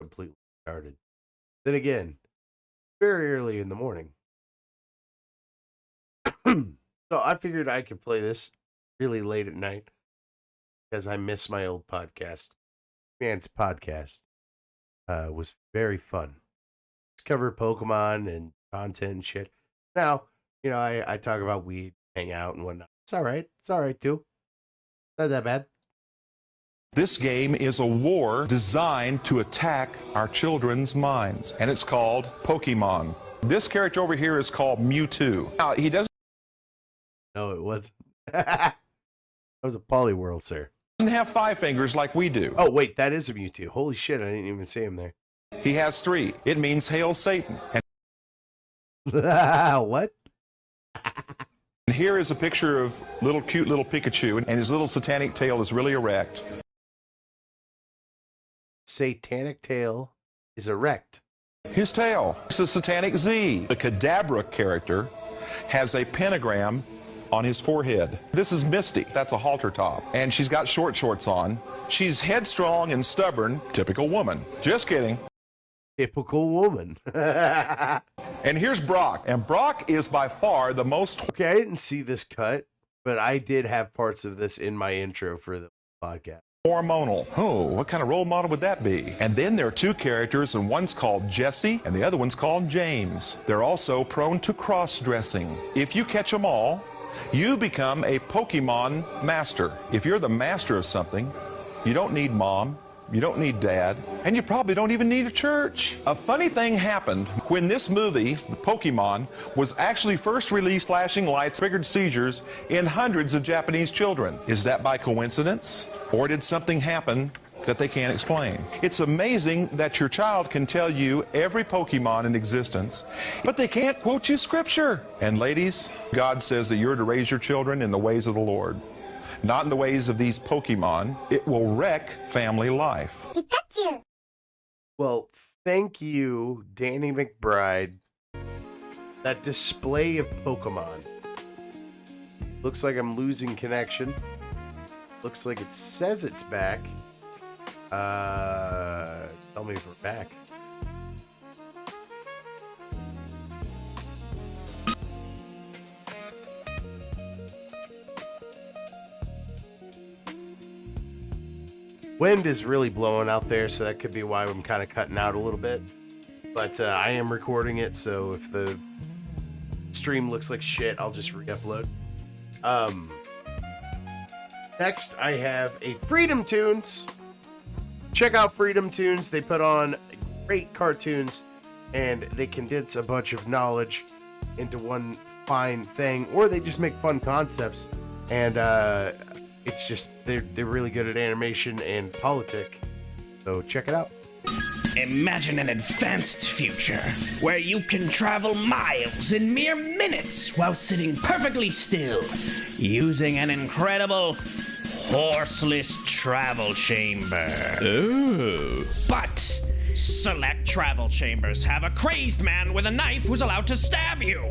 Completely started. Then again, very early in the morning. So I figured I could play this really late at night because I miss my old podcast. Man's podcast was very fun. Cover Pokemon and content and shit. Now, you know, I talk about weed, hang out and whatnot. It's all right. It's all right too. Not that bad. This game is a war designed to attack our children's minds, and it's called Pokemon. This character over here is called Mewtwo. Now, he doesn't... No, it wasn't. That was a Poliwhirl, sir. Doesn't have 5 fingers like we do. Oh, wait, that is a Mewtwo. Holy shit, I didn't even see him there. He has 3. It means Hail Satan. What? And here is a picture of cute little Pikachu, and his little satanic tail is really erect. Satanic tail is erect. His tail. It's a satanic Z. The Kadabra character has a pentagram on his forehead. This is Misty. That's a halter top. And she's got short shorts on. She's headstrong and stubborn. Typical woman. Just kidding. Typical woman. And here's Brock. And Brock is by far the most... Okay, I didn't see this cut, but I did have parts of this in my intro for the podcast. Hormonal. Oh, what kind of role model would that be? And then there are 2 characters, and one's called Jesse, and the other one's called James. They're also prone to cross-dressing. If you catch them all, you become a Pokemon master. If you're the master of something, you don't need mom, you don't need dad, and you probably don't even need a church. A funny thing happened when this movie, the Pokemon, was actually first released. Flashing lights triggered seizures in hundreds of Japanese children. Is that by coincidence? Or did something happen that they can't explain? It's amazing that your child can tell you every Pokemon in existence, but they can't quote you scripture. And ladies, God says that you're to raise your children in the ways of the Lord. Not in the ways of these Pokemon. It will wreck family life. Pikachu! Well, thank you, Danny McBride. That display of Pokemon. Looks like I'm losing connection. Looks like it says it's back. Tell me if we're back. Wind is really blowing out there, so that could be why I'm kind of cutting out a little bit. But I am recording it, so if the stream looks like shit, I'll just re-upload. Next, I have a Freedom Tunes. Check out Freedom Tunes. They put on great cartoons, and they condense a bunch of knowledge into one fine thing, or they just make fun concepts. And it's just, they're really good at animation and politic. So check it out. Imagine an advanced future where you can travel miles in mere minutes while sitting perfectly still, using an incredible horseless travel chamber. Ooh. But select travel chambers have a crazed man with a knife who's allowed to stab you.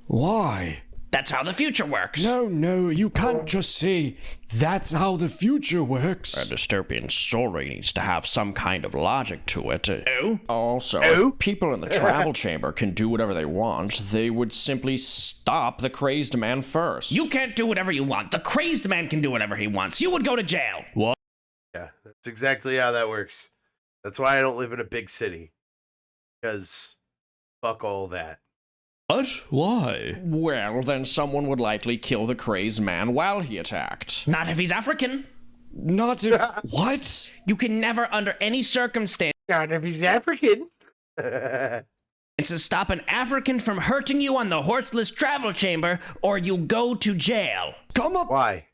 Why? That's how the future works. No, you can't just say, that's how the future works. A dystopian story needs to have some kind of logic to it. Also, Oh? if people in the travel chamber can do whatever they want, they would simply stop the crazed man first. You can't do whatever you want. The crazed man can do whatever he wants. You would go to jail. What? Yeah, that's exactly how that works. That's why I don't live in a big city. Because fuck all that. What? Why? Well, then someone would likely kill the crazed man while he attacked. Not if he's African. Not if... What? You can never, under any circumstance... Not if he's African. To stop an African from hurting you on the horseless travel chamber, or you go to jail. Come up Why?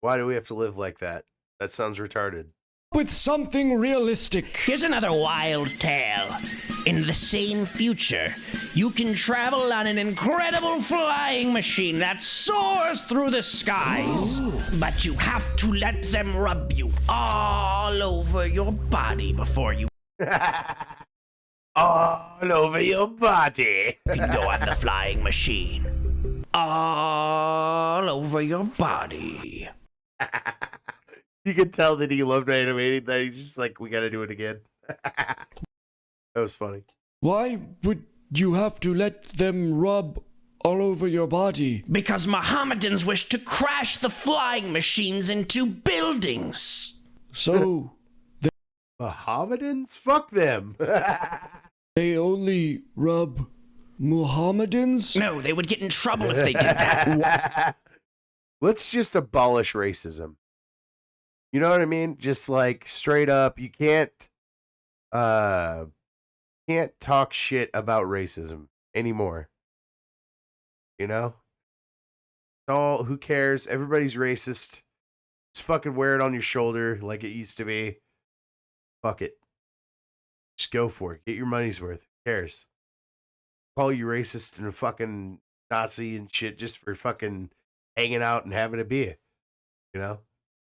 Why do we have to live like that? That sounds retarded. with something realistic. Here's another wild tale. In the same future, you can travel on an incredible flying machine that soars through the skies. Ooh. But you have to let them rub you all over your body before you... all over your body. You can go on the flying machine. All over your body. You can tell that he loved animating that. He's just like, we gotta do it again. That was funny. Why would you have to let them rub all over your body? Because Mohammedans wish to crash the flying machines into buildings. So... Mohammedans? Fuck them. They only rub Mohammedans? No, they would get in trouble if they did that. Let's just abolish racism. You know what I mean? Just like straight up, you can't talk shit about racism anymore. You know? All who cares? Everybody's racist. Just fucking wear it on your shoulder like it used to be. Fuck it. Just go for it. Get your money's worth. Who cares? Call you racist and a fucking Nazi and shit just for fucking hanging out and having a beer. You know?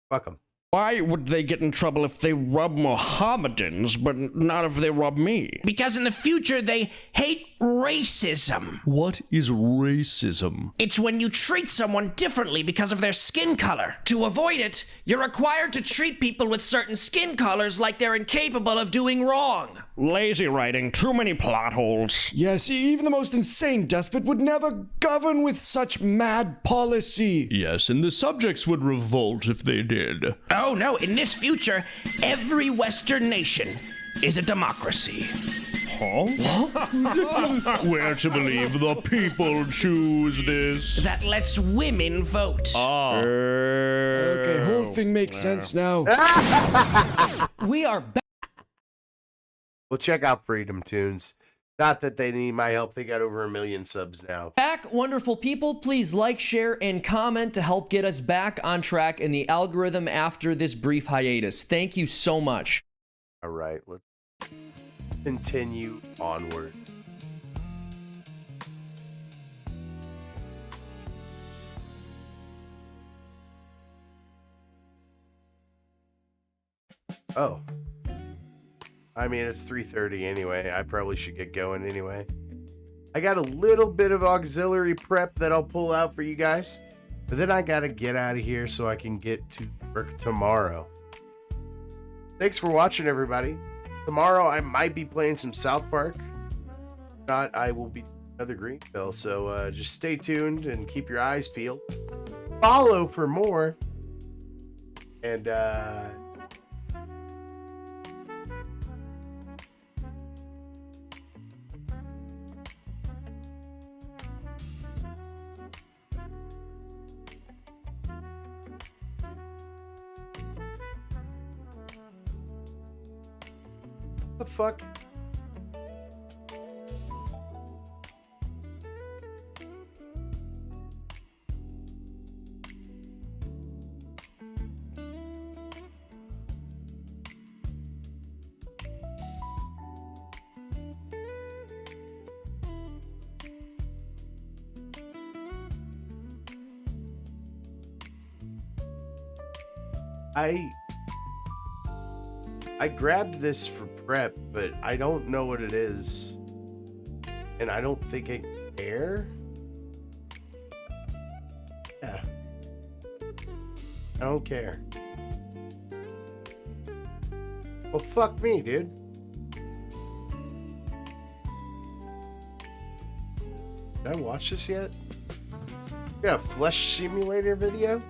Fuck them. Why would they get in trouble if they rub Mohammedans, but not if they rub me? Because in the future, they hate racism. What is racism? It's when you treat someone differently because of their skin color. To avoid it, you're required to treat people with certain skin colors like they're incapable of doing wrong. Lazy writing, too many plot holes. Yes, even the most insane despot would never govern with such mad policy. Yes, and the subjects would revolt if they did. Oh no, in this future, every Western nation is a democracy. Huh? We're to believe the people choose this. That lets women vote. Okay, whole thing makes sense now. We are back. Well, check out Freedom Tunes. Not that they need my help. They got over 1 million subs now. Back, wonderful people. Please like, share, and comment to help get us back on track in the algorithm after this brief hiatus. Thank you so much. All right, let's continue onward. Oh. I mean, it's 3:30 anyway. I probably should get going anyway. I got a little bit of auxiliary prep that I'll pull out for you guys. But then I gotta get out of here so I can get to work tomorrow. Thanks for watching, everybody. Tomorrow I might be playing some South Park. If not, I will be another Greenville. So just stay tuned and keep your eyes peeled. Follow for more. And the fuck? I grabbed this for prep, but I don't know what it is. And I don't think I care. Yeah. I don't care. Well, fuck me, dude. Did I watch this yet? You got a Flesh Simulator video?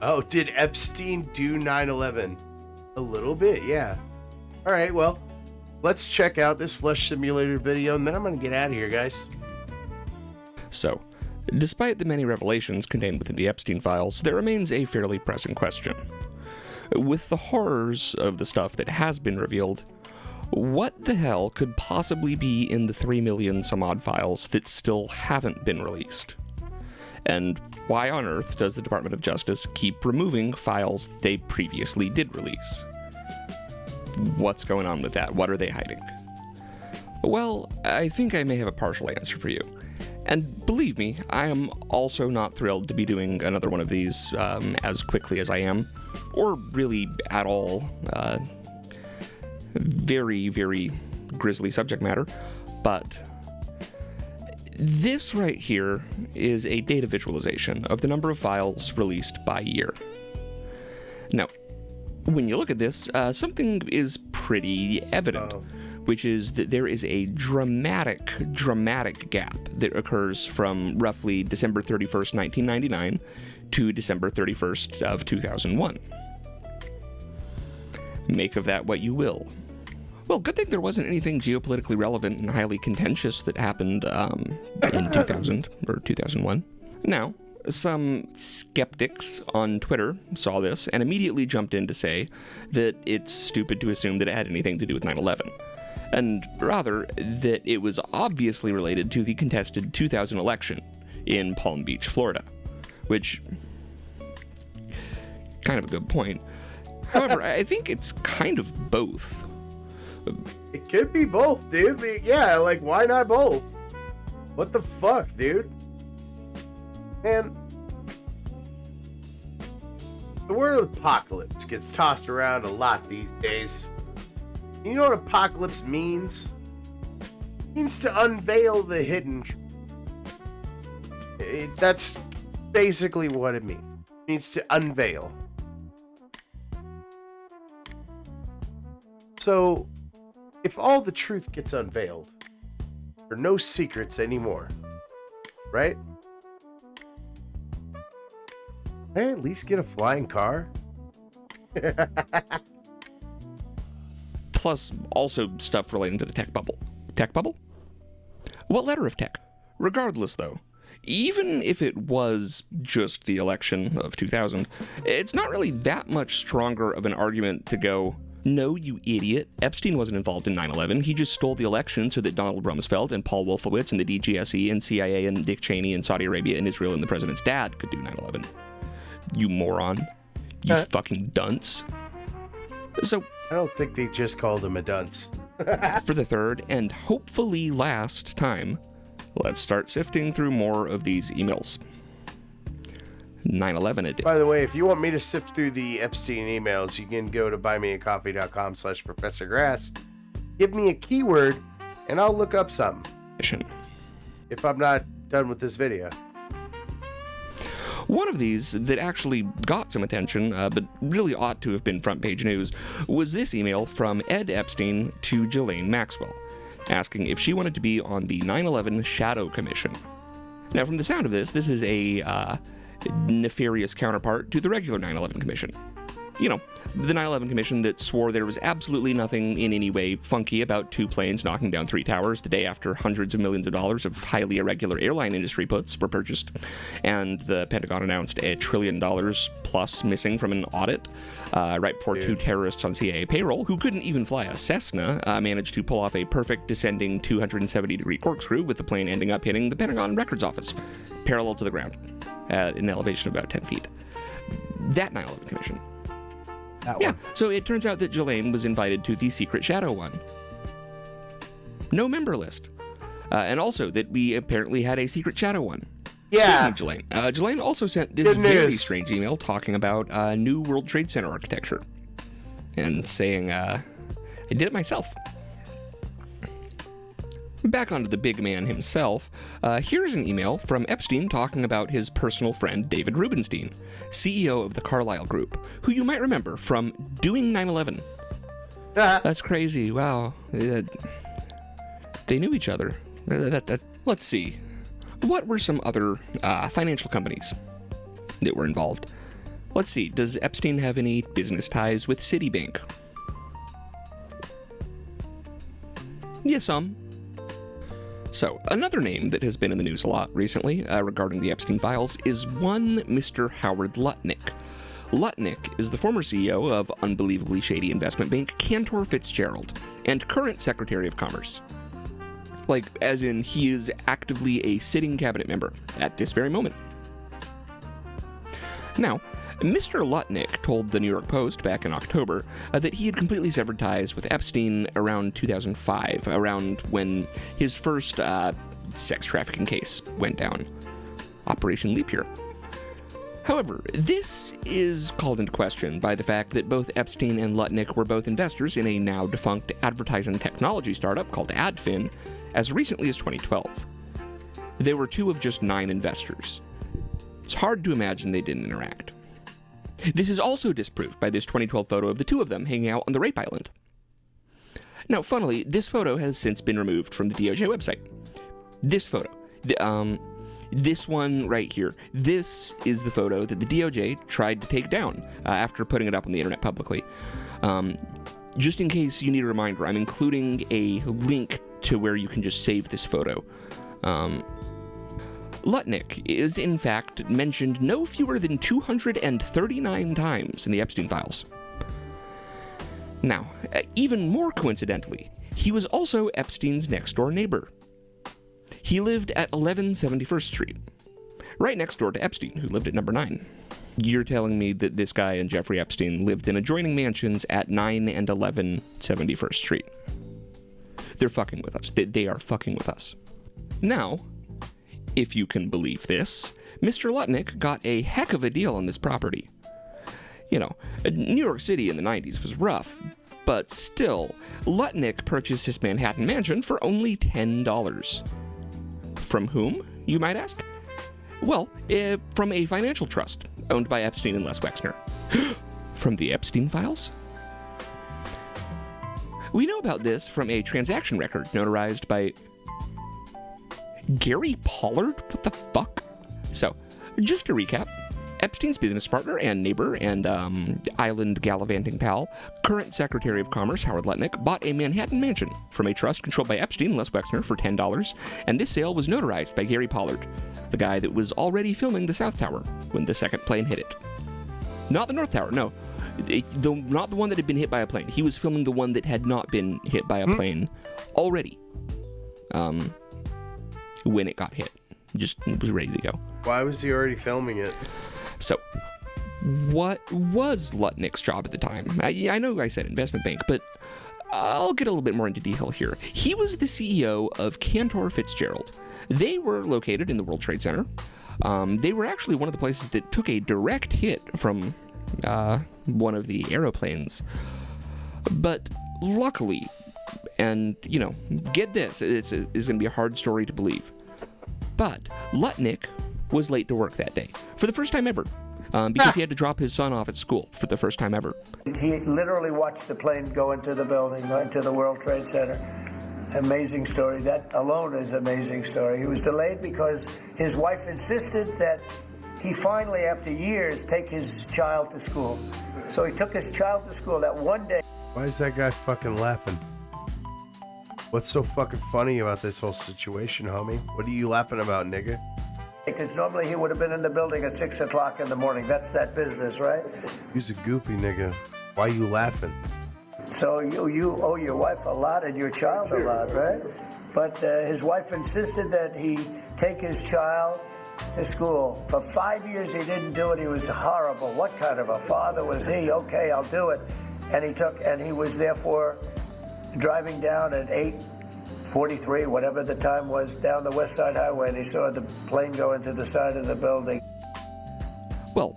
Oh, did Epstein do 9/11? A little bit, yeah. All right, well, let's check out this flesh simulator video, and then I'm going to get out of here, guys. So, despite the many revelations contained within the Epstein files, there remains a fairly pressing question. With the horrors of the stuff that has been revealed, what the hell could possibly be in the 3 million some odd files that still haven't been released? And why on earth does the Department of Justice keep removing files they previously did release? What's going on with that? What are they hiding? Well, I think I may have a partial answer for you. And believe me, I am also not thrilled to be doing another one of these as quickly as I am, or really at all. Very, very grisly subject matter, but this right here is a data visualization of the number of files released by year. Now, when you look at this, something is pretty evident, which is that there is a dramatic gap that occurs from roughly December 31st, 1999 to December 31st of 2001. Make of that what you will. Well, good thing there wasn't anything geopolitically relevant and highly contentious that happened in 2000 or 2001. Now, some skeptics on Twitter saw this and immediately jumped in to say that it's stupid to assume that it had anything to do with 9/11, and rather that it was obviously related to the contested 2000 election in Palm Beach, Florida, which, kind of a good point. However, I think it's kind of both. It could be both, dude. Yeah, like, why not both? What the fuck, dude? Man, the word apocalypse gets tossed around a lot these days. You know what apocalypse means? It means to unveil the hidden truth. That's basically what it means. It means to unveil. So, if all the truth gets unveiled, there are no secrets anymore, right? Can I at least get a flying car? Plus, also stuff relating to the tech bubble. Tech bubble? What letter of tech? Regardless, though, even if it was just the election of 2000, it's not really that much stronger of an argument to go, no, you idiot, Epstein wasn't involved in 9/11. He just stole the election so that Donald Rumsfeld and Paul Wolfowitz and the DGSE and CIA and Dick Cheney and Saudi Arabia and Israel and the president's dad could do 9/11. You moron. You fucking dunce. So, I don't think they just called him a dunce. For the third and hopefully last time, let's start sifting through more of these emails. 9/11 edition. By the way, if you want me to sift through the Epstein emails, you can go to buymeacoffee.com/prof.grass. Give me a keyword, and I'll look up something. If I'm not done with this video. One of these that actually got some attention, but really ought to have been front page news, was this email from Ed Epstein to Ghislaine Maxwell, asking if she wanted to be on the 9/11 Shadow Commission. Now, from the sound of this is a nefarious counterpart to the regular 9/11 Commission. You know, the 9/11 Commission that swore there was absolutely nothing in any way funky about 2 planes knocking down 3 towers the day after hundreds of millions of dollars of highly irregular airline industry puts were purchased, and the Pentagon announced $1 trillion plus missing from an audit right before 2 terrorists on CIA payroll who couldn't even fly a Cessna managed to pull off a perfect descending 270-degree corkscrew, with the plane ending up hitting the Pentagon Records Office, parallel to the ground, at an elevation of about 10 feet. That 9/11 Commission. Yeah, so it turns out that Ghislaine was invited to the secret Shadow one. No member list. And also that we apparently had a secret Shadow one. Yeah. Speaking of Ghislaine, Ghislaine also sent this very strange email talking about new World Trade Center architecture. And saying, I did it myself. Back onto the big man himself, here's an email from Epstein talking about his personal friend David Rubenstein, CEO of the Carlyle Group, who you might remember from doing 9/11. That's crazy. Wow. They knew each other. Let's see. What were some other financial companies that were involved? Let's see, does Epstein have any business ties with Citibank? Yes, some. So, another name that has been in the news a lot recently regarding the Epstein files is one Mr. Howard Lutnick. Lutnick is the former CEO of unbelievably shady investment bank Cantor Fitzgerald and current Secretary of Commerce. Like, as in, he is actively a sitting cabinet member at this very moment. Now, Mr. Lutnick told the New York Post back in October that he had completely severed ties with Epstein around 2005, around when his first sex trafficking case went down, Operation Leap Year. However, this is called into question by the fact that both Epstein and Lutnick were both investors in a now defunct advertising technology startup called AdFin as recently as 2012. They were 2 of just 9 investors. It's hard to imagine they didn't interact. This is also disproved by this 2012 photo of the 2 of them hanging out on the rape island. Now, funnily, this photo has since been removed from the DOJ website. This photo, this one right here, this is the photo that the DOJ tried to take down after putting it up on the internet publicly. Just in case you need a reminder, I'm including a link to where you can just save this photo. Lutnick is, in fact, mentioned no fewer than 239 times in the Epstein files. Now, even more coincidentally, he was also Epstein's next-door neighbor. He lived at 11 71st Street, right next door to Epstein, who lived at number 9. You're telling me that this guy and Jeffrey Epstein lived in adjoining mansions at 9 and 11 71st Street. They're fucking with us. They are fucking with us. Now, if you can believe this, Mr. Lutnick got a heck of a deal on this property. You know, New York City in the 90s was rough, but still, Lutnick purchased his Manhattan mansion for only $10. From whom, you might ask? Well, from a financial trust owned by Epstein and Les Wexner. From the Epstein files? We know about this from a transaction record notarized by Gary Pollard? What the fuck? So, just to recap, Epstein's business partner and neighbor and island gallivanting pal, current Secretary of Commerce Howard Lutnick, bought a Manhattan mansion from a trust controlled by Epstein and Les Wexner for $10, and this sale was notarized by Gary Pollard, the guy that was already filming the South Tower when the second plane hit it. Not the North Tower, no. Not the one that had been hit by a plane. He was filming the one that had not been hit by a plane already. When it got hit. Just was ready to go. Why was he already filming it? So, what was Lutnick's job at the time? I know I said investment bank, but I'll get a little bit more into detail here. He was the CEO of Cantor Fitzgerald. They were located in the World Trade Center. They were actually one of the places that took a direct hit from one of the aeroplanes. But luckily, and, you know, get this, it's going to be a hard story to believe, but Lutnick was late to work that day, for the first time ever, because he had to drop his son off at school for the first time ever. He literally watched the plane go into the building, go into the World Trade Center. Amazing story. That alone is an amazing story. He was delayed because his wife insisted that he finally, after years, take his child to school. So he took his child to school that one day. Why is that guy fucking laughing? What's so fucking funny about this whole situation, homie? What are you laughing about, nigga? Because normally he would have been in the building at 6 o'clock in the morning. That's that business, right? He's a goofy nigga. Why you laughing? So you owe your wife a lot and your child a lot, right? But his wife insisted that he take his child to school. For 5 years he didn't do it. He was horrible. What kind of a father was he? Okay, I'll do it. And he was therefore driving down at 8:43, whatever the time was, down the West Side Highway, and he saw the plane go into the side of the building. Well,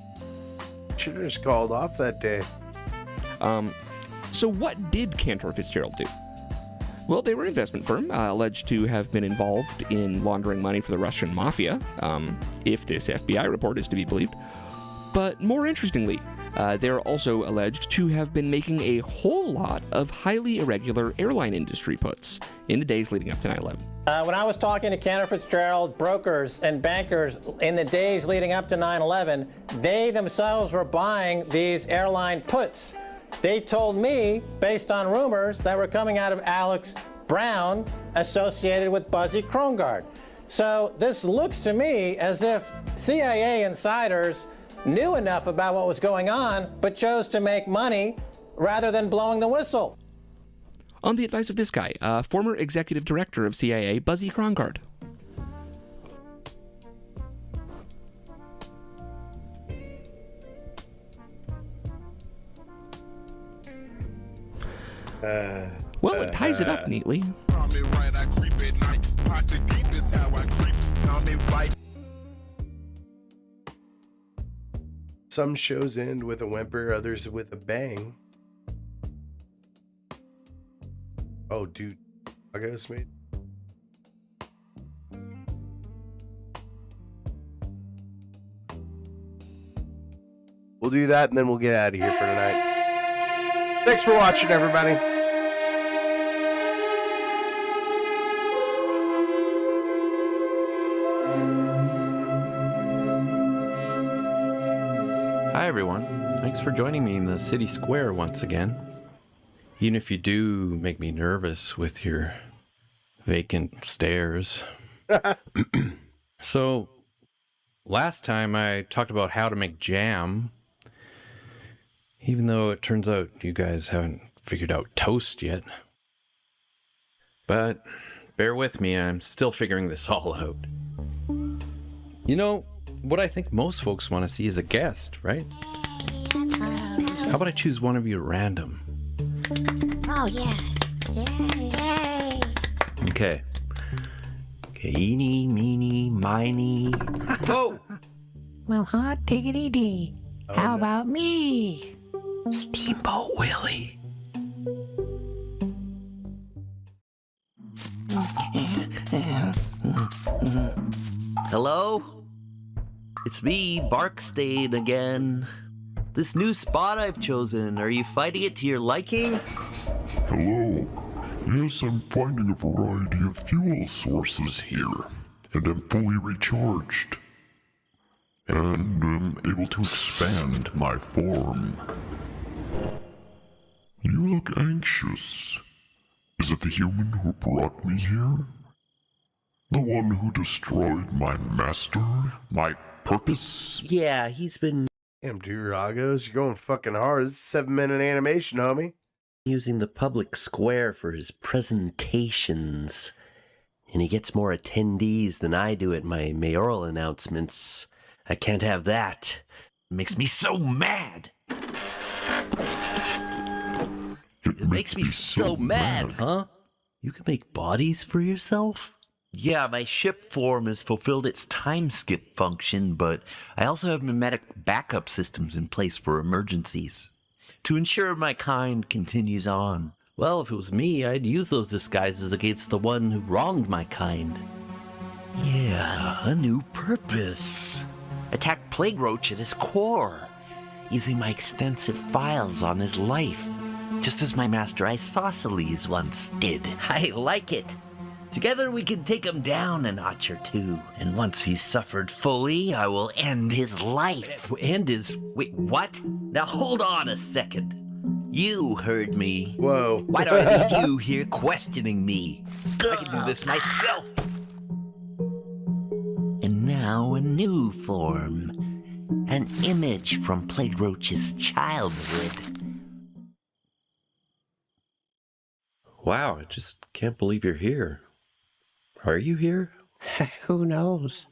should have just called off that day. So what did Cantor Fitzgerald do? Well, they were an investment firm alleged to have been involved in laundering money for the Russian mafia, if this FBI report is to be believed. But more interestingly, They're also alleged to have been making a whole lot of highly irregular airline industry puts in the days leading up to 9/11. When I was talking to Cantor Fitzgerald brokers and bankers in the days leading up to 9/11, they themselves were buying these airline puts. They told me, based on rumors that were coming out of Alex Brown associated with Buzzy Krongard. So this looks to me as if CIA insiders knew enough about what was going on, but chose to make money rather than blowing the whistle. On the advice of this guy, former executive director of CIA, Buzzy Krongard. Well, it ties it up neatly. Some shows end with a whimper, others with a bang. Oh, dude. I got this made. We'll do that and then we'll get out of here for tonight. Thanks for watching, everybody. Hi everyone, thanks for joining me in the city square once again. Even if you do make me nervous with your vacant stares. So, last time I talked about how to make jam, even though it turns out you guys haven't figured out toast yet. But bear with me, I'm still figuring this all out. You know, what I think most folks want to see is a guest, right? How about I choose one of you at random? Oh, yeah. Yay. Okay. Eeny, meeny, miny. Whoa! Well, hot diggity dee. How about me? Steamboat Willie. Hello? It's me, Barkstain again. This new spot I've chosen, are you finding it to your liking? Hello. Yes, I'm finding a variety of fuel sources here, and I'm fully recharged. And I'm able to expand my form. You look anxious. Is it the human who brought me here? The one who destroyed my master? My purpose? Yeah, he's been Damn, dude, Ragos, you're going fucking hard. This is 7-minute animation, homie. using the public square for his presentations. And he gets more attendees than I do at my mayoral announcements. I can't have that. It makes me so mad. It makes me so mad, huh? You can make bodies for yourself? Yeah, my ship form has fulfilled its time skip function, but I also have mimetic backup systems in place for emergencies to ensure my kind continues on. Well, if it was me, I'd use those disguises against the one who wronged my kind. Yeah, a new purpose. Attack Plague Roach at his core, using my extensive files on his life, just as my master Isosceles once did. I like it. Together we can take him down a notch or two, and once he's suffered fully, I will end his life. End his... Wait, what? Now hold on a second. You heard me. Whoa. Why do I need you here questioning me? I can do this myself. And now a new form. An image from Plague Roach's childhood. Wow, I just can't believe you're here. Are you here? Who knows?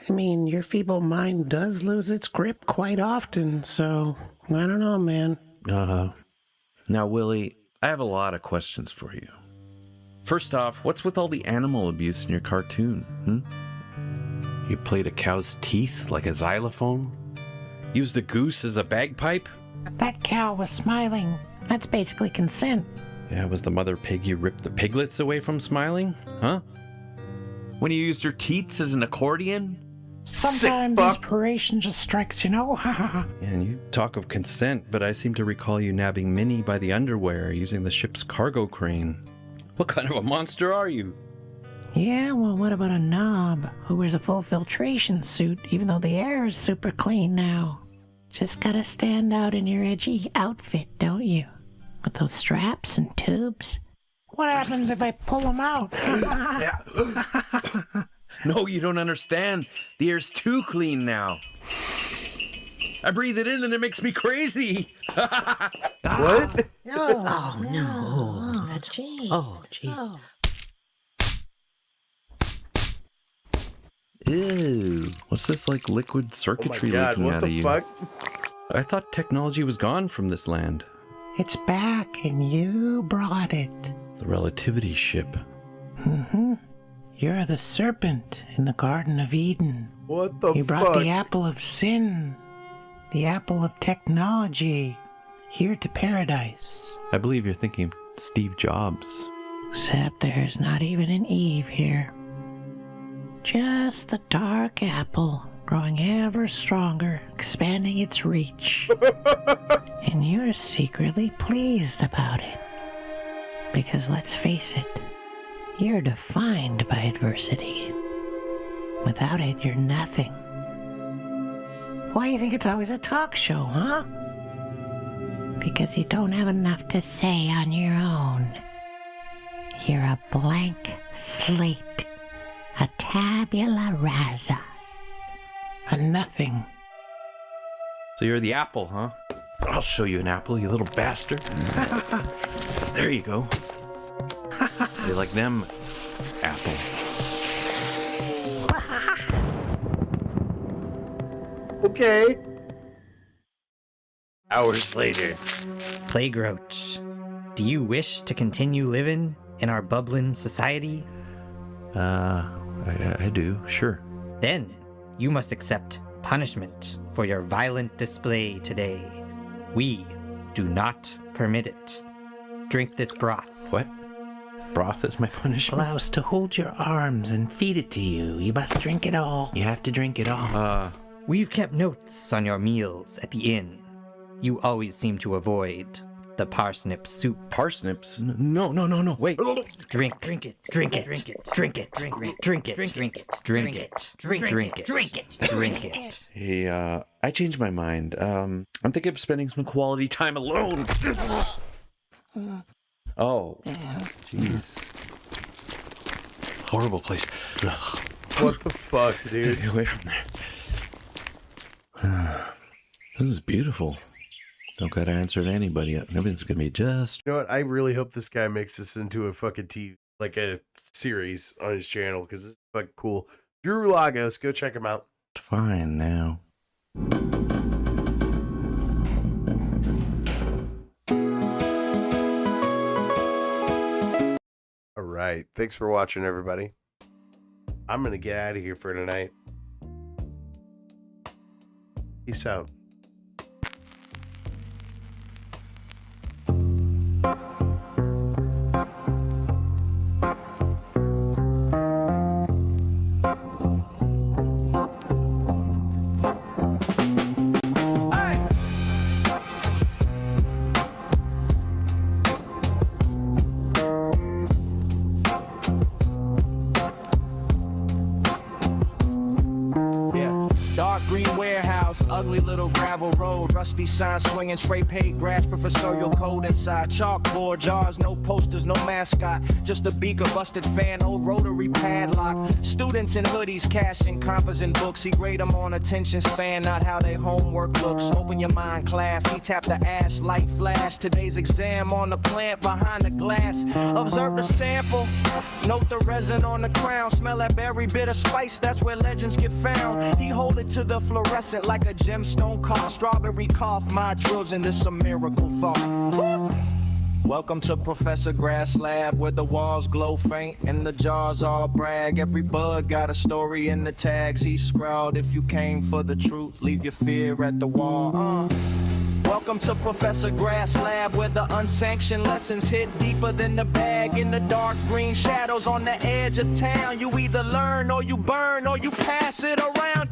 I mean, your feeble mind does lose its grip quite often, so I don't know, man. Now, Willie, I have a lot of questions for you. First off, what's with all the animal abuse in your cartoon? You played a cow's teeth like a xylophone? Used a goose as a bagpipe? That cow was smiling. That's basically consent. Yeah, was the mother pig you ripped the piglets away from smiling? Huh? When you used your teats as an accordion? Sometimes inspiration just strikes, you know? And you talk of consent, but I seem to recall you nabbing Minnie by the underwear using the ship's cargo crane. What kind of a monster are you? Yeah, well, what about a knob who wears a full filtration suit, even though the air is super clean now? Just gotta stand out in your edgy outfit, don't you? With those straps and tubes. What happens if I pull them out? No, you don't understand. The air's too clean now. I breathe it in and it makes me crazy. What? Oh, no. That's... Oh, gee. Ew. What's this, like, liquid circuitry God, leaking what out the of you? fuck? I thought technology was gone from this land. It's back, and you brought it. The relativity ship. Mm-hmm. You're the serpent in the Garden of Eden. What the fuck? You brought the apple of sin, the apple of technology, here to paradise. I believe you're thinking of Steve Jobs. Except there's not even an Eve here. Just the dark apple, growing ever stronger, expanding its reach. And you're secretly pleased about it. Because let's face it, you're defined by adversity. Without it, you're nothing. Why do you think it's always a talk show, huh? Because you don't have enough to say on your own. You're a blank slate. A tabula rasa. A nothing. So you're the apple, huh? I'll show you an apple, you little bastard. There you go. You like them, apple. Okay. Hours later. Plague Roach, do you wish to continue living in our bubbling society? I do, sure. Then you must accept punishment for your violent display today. We do not permit it. Drink this broth. What? Broth is my punishment? Allows to hold your arms and feed it to you. You must drink it all. You have to drink it all. We've kept notes on your meals at the inn. You always seem to avoid the parsnip soup. Parsnips? No, wait. Drink it, drink it, drink it, drink it, drink it, drink it, drink it, drink it, drink it, drink it, drink it, drink it. Hey, I changed my mind. I'm thinking of spending some quality time alone. Oh, jeez. Horrible place. What the fuck, dude? Get away from there. This is beautiful. Don't gotta answer to anybody yet. Everything's gonna be just... You know what? I really hope this guy makes this into a fucking like a series on his channel, because this is fucking cool. Drew Lagos, go check him out. fine now. All right. Thanks for watching, everybody. I'm going to get out of here for tonight. Peace out. Green warehouse, ugly little gravel road, rusty sign swinging, spray paint, grass, professorial code inside, chalkboard jars, no posters, no mascot, just a beaker, busted fan, old rotary padlock, students in hoodies, cashing compas and books, he grade them on attention span, not how their homework looks. Open your mind, class, he tapped the ash, light flash, today's exam on the plant behind the glass, observe the sample, note the resin on the crown, smell that berry bitter spice, that's where legends get found. He hold it to the fluorescent like a gemstone car, strawberry cough, my drills, and this a miracle thought. Welcome to Professor Grass Lab, where the walls glow faint and the jars all brag. Every bud got a story in the tags he scrawled. If you came for the truth, leave your fear at the wall. Welcome to Professor Grass Lab, where the unsanctioned lessons hit deeper than the bag. In the dark green shadows on the edge of town, you either learn or you burn or you pass it around.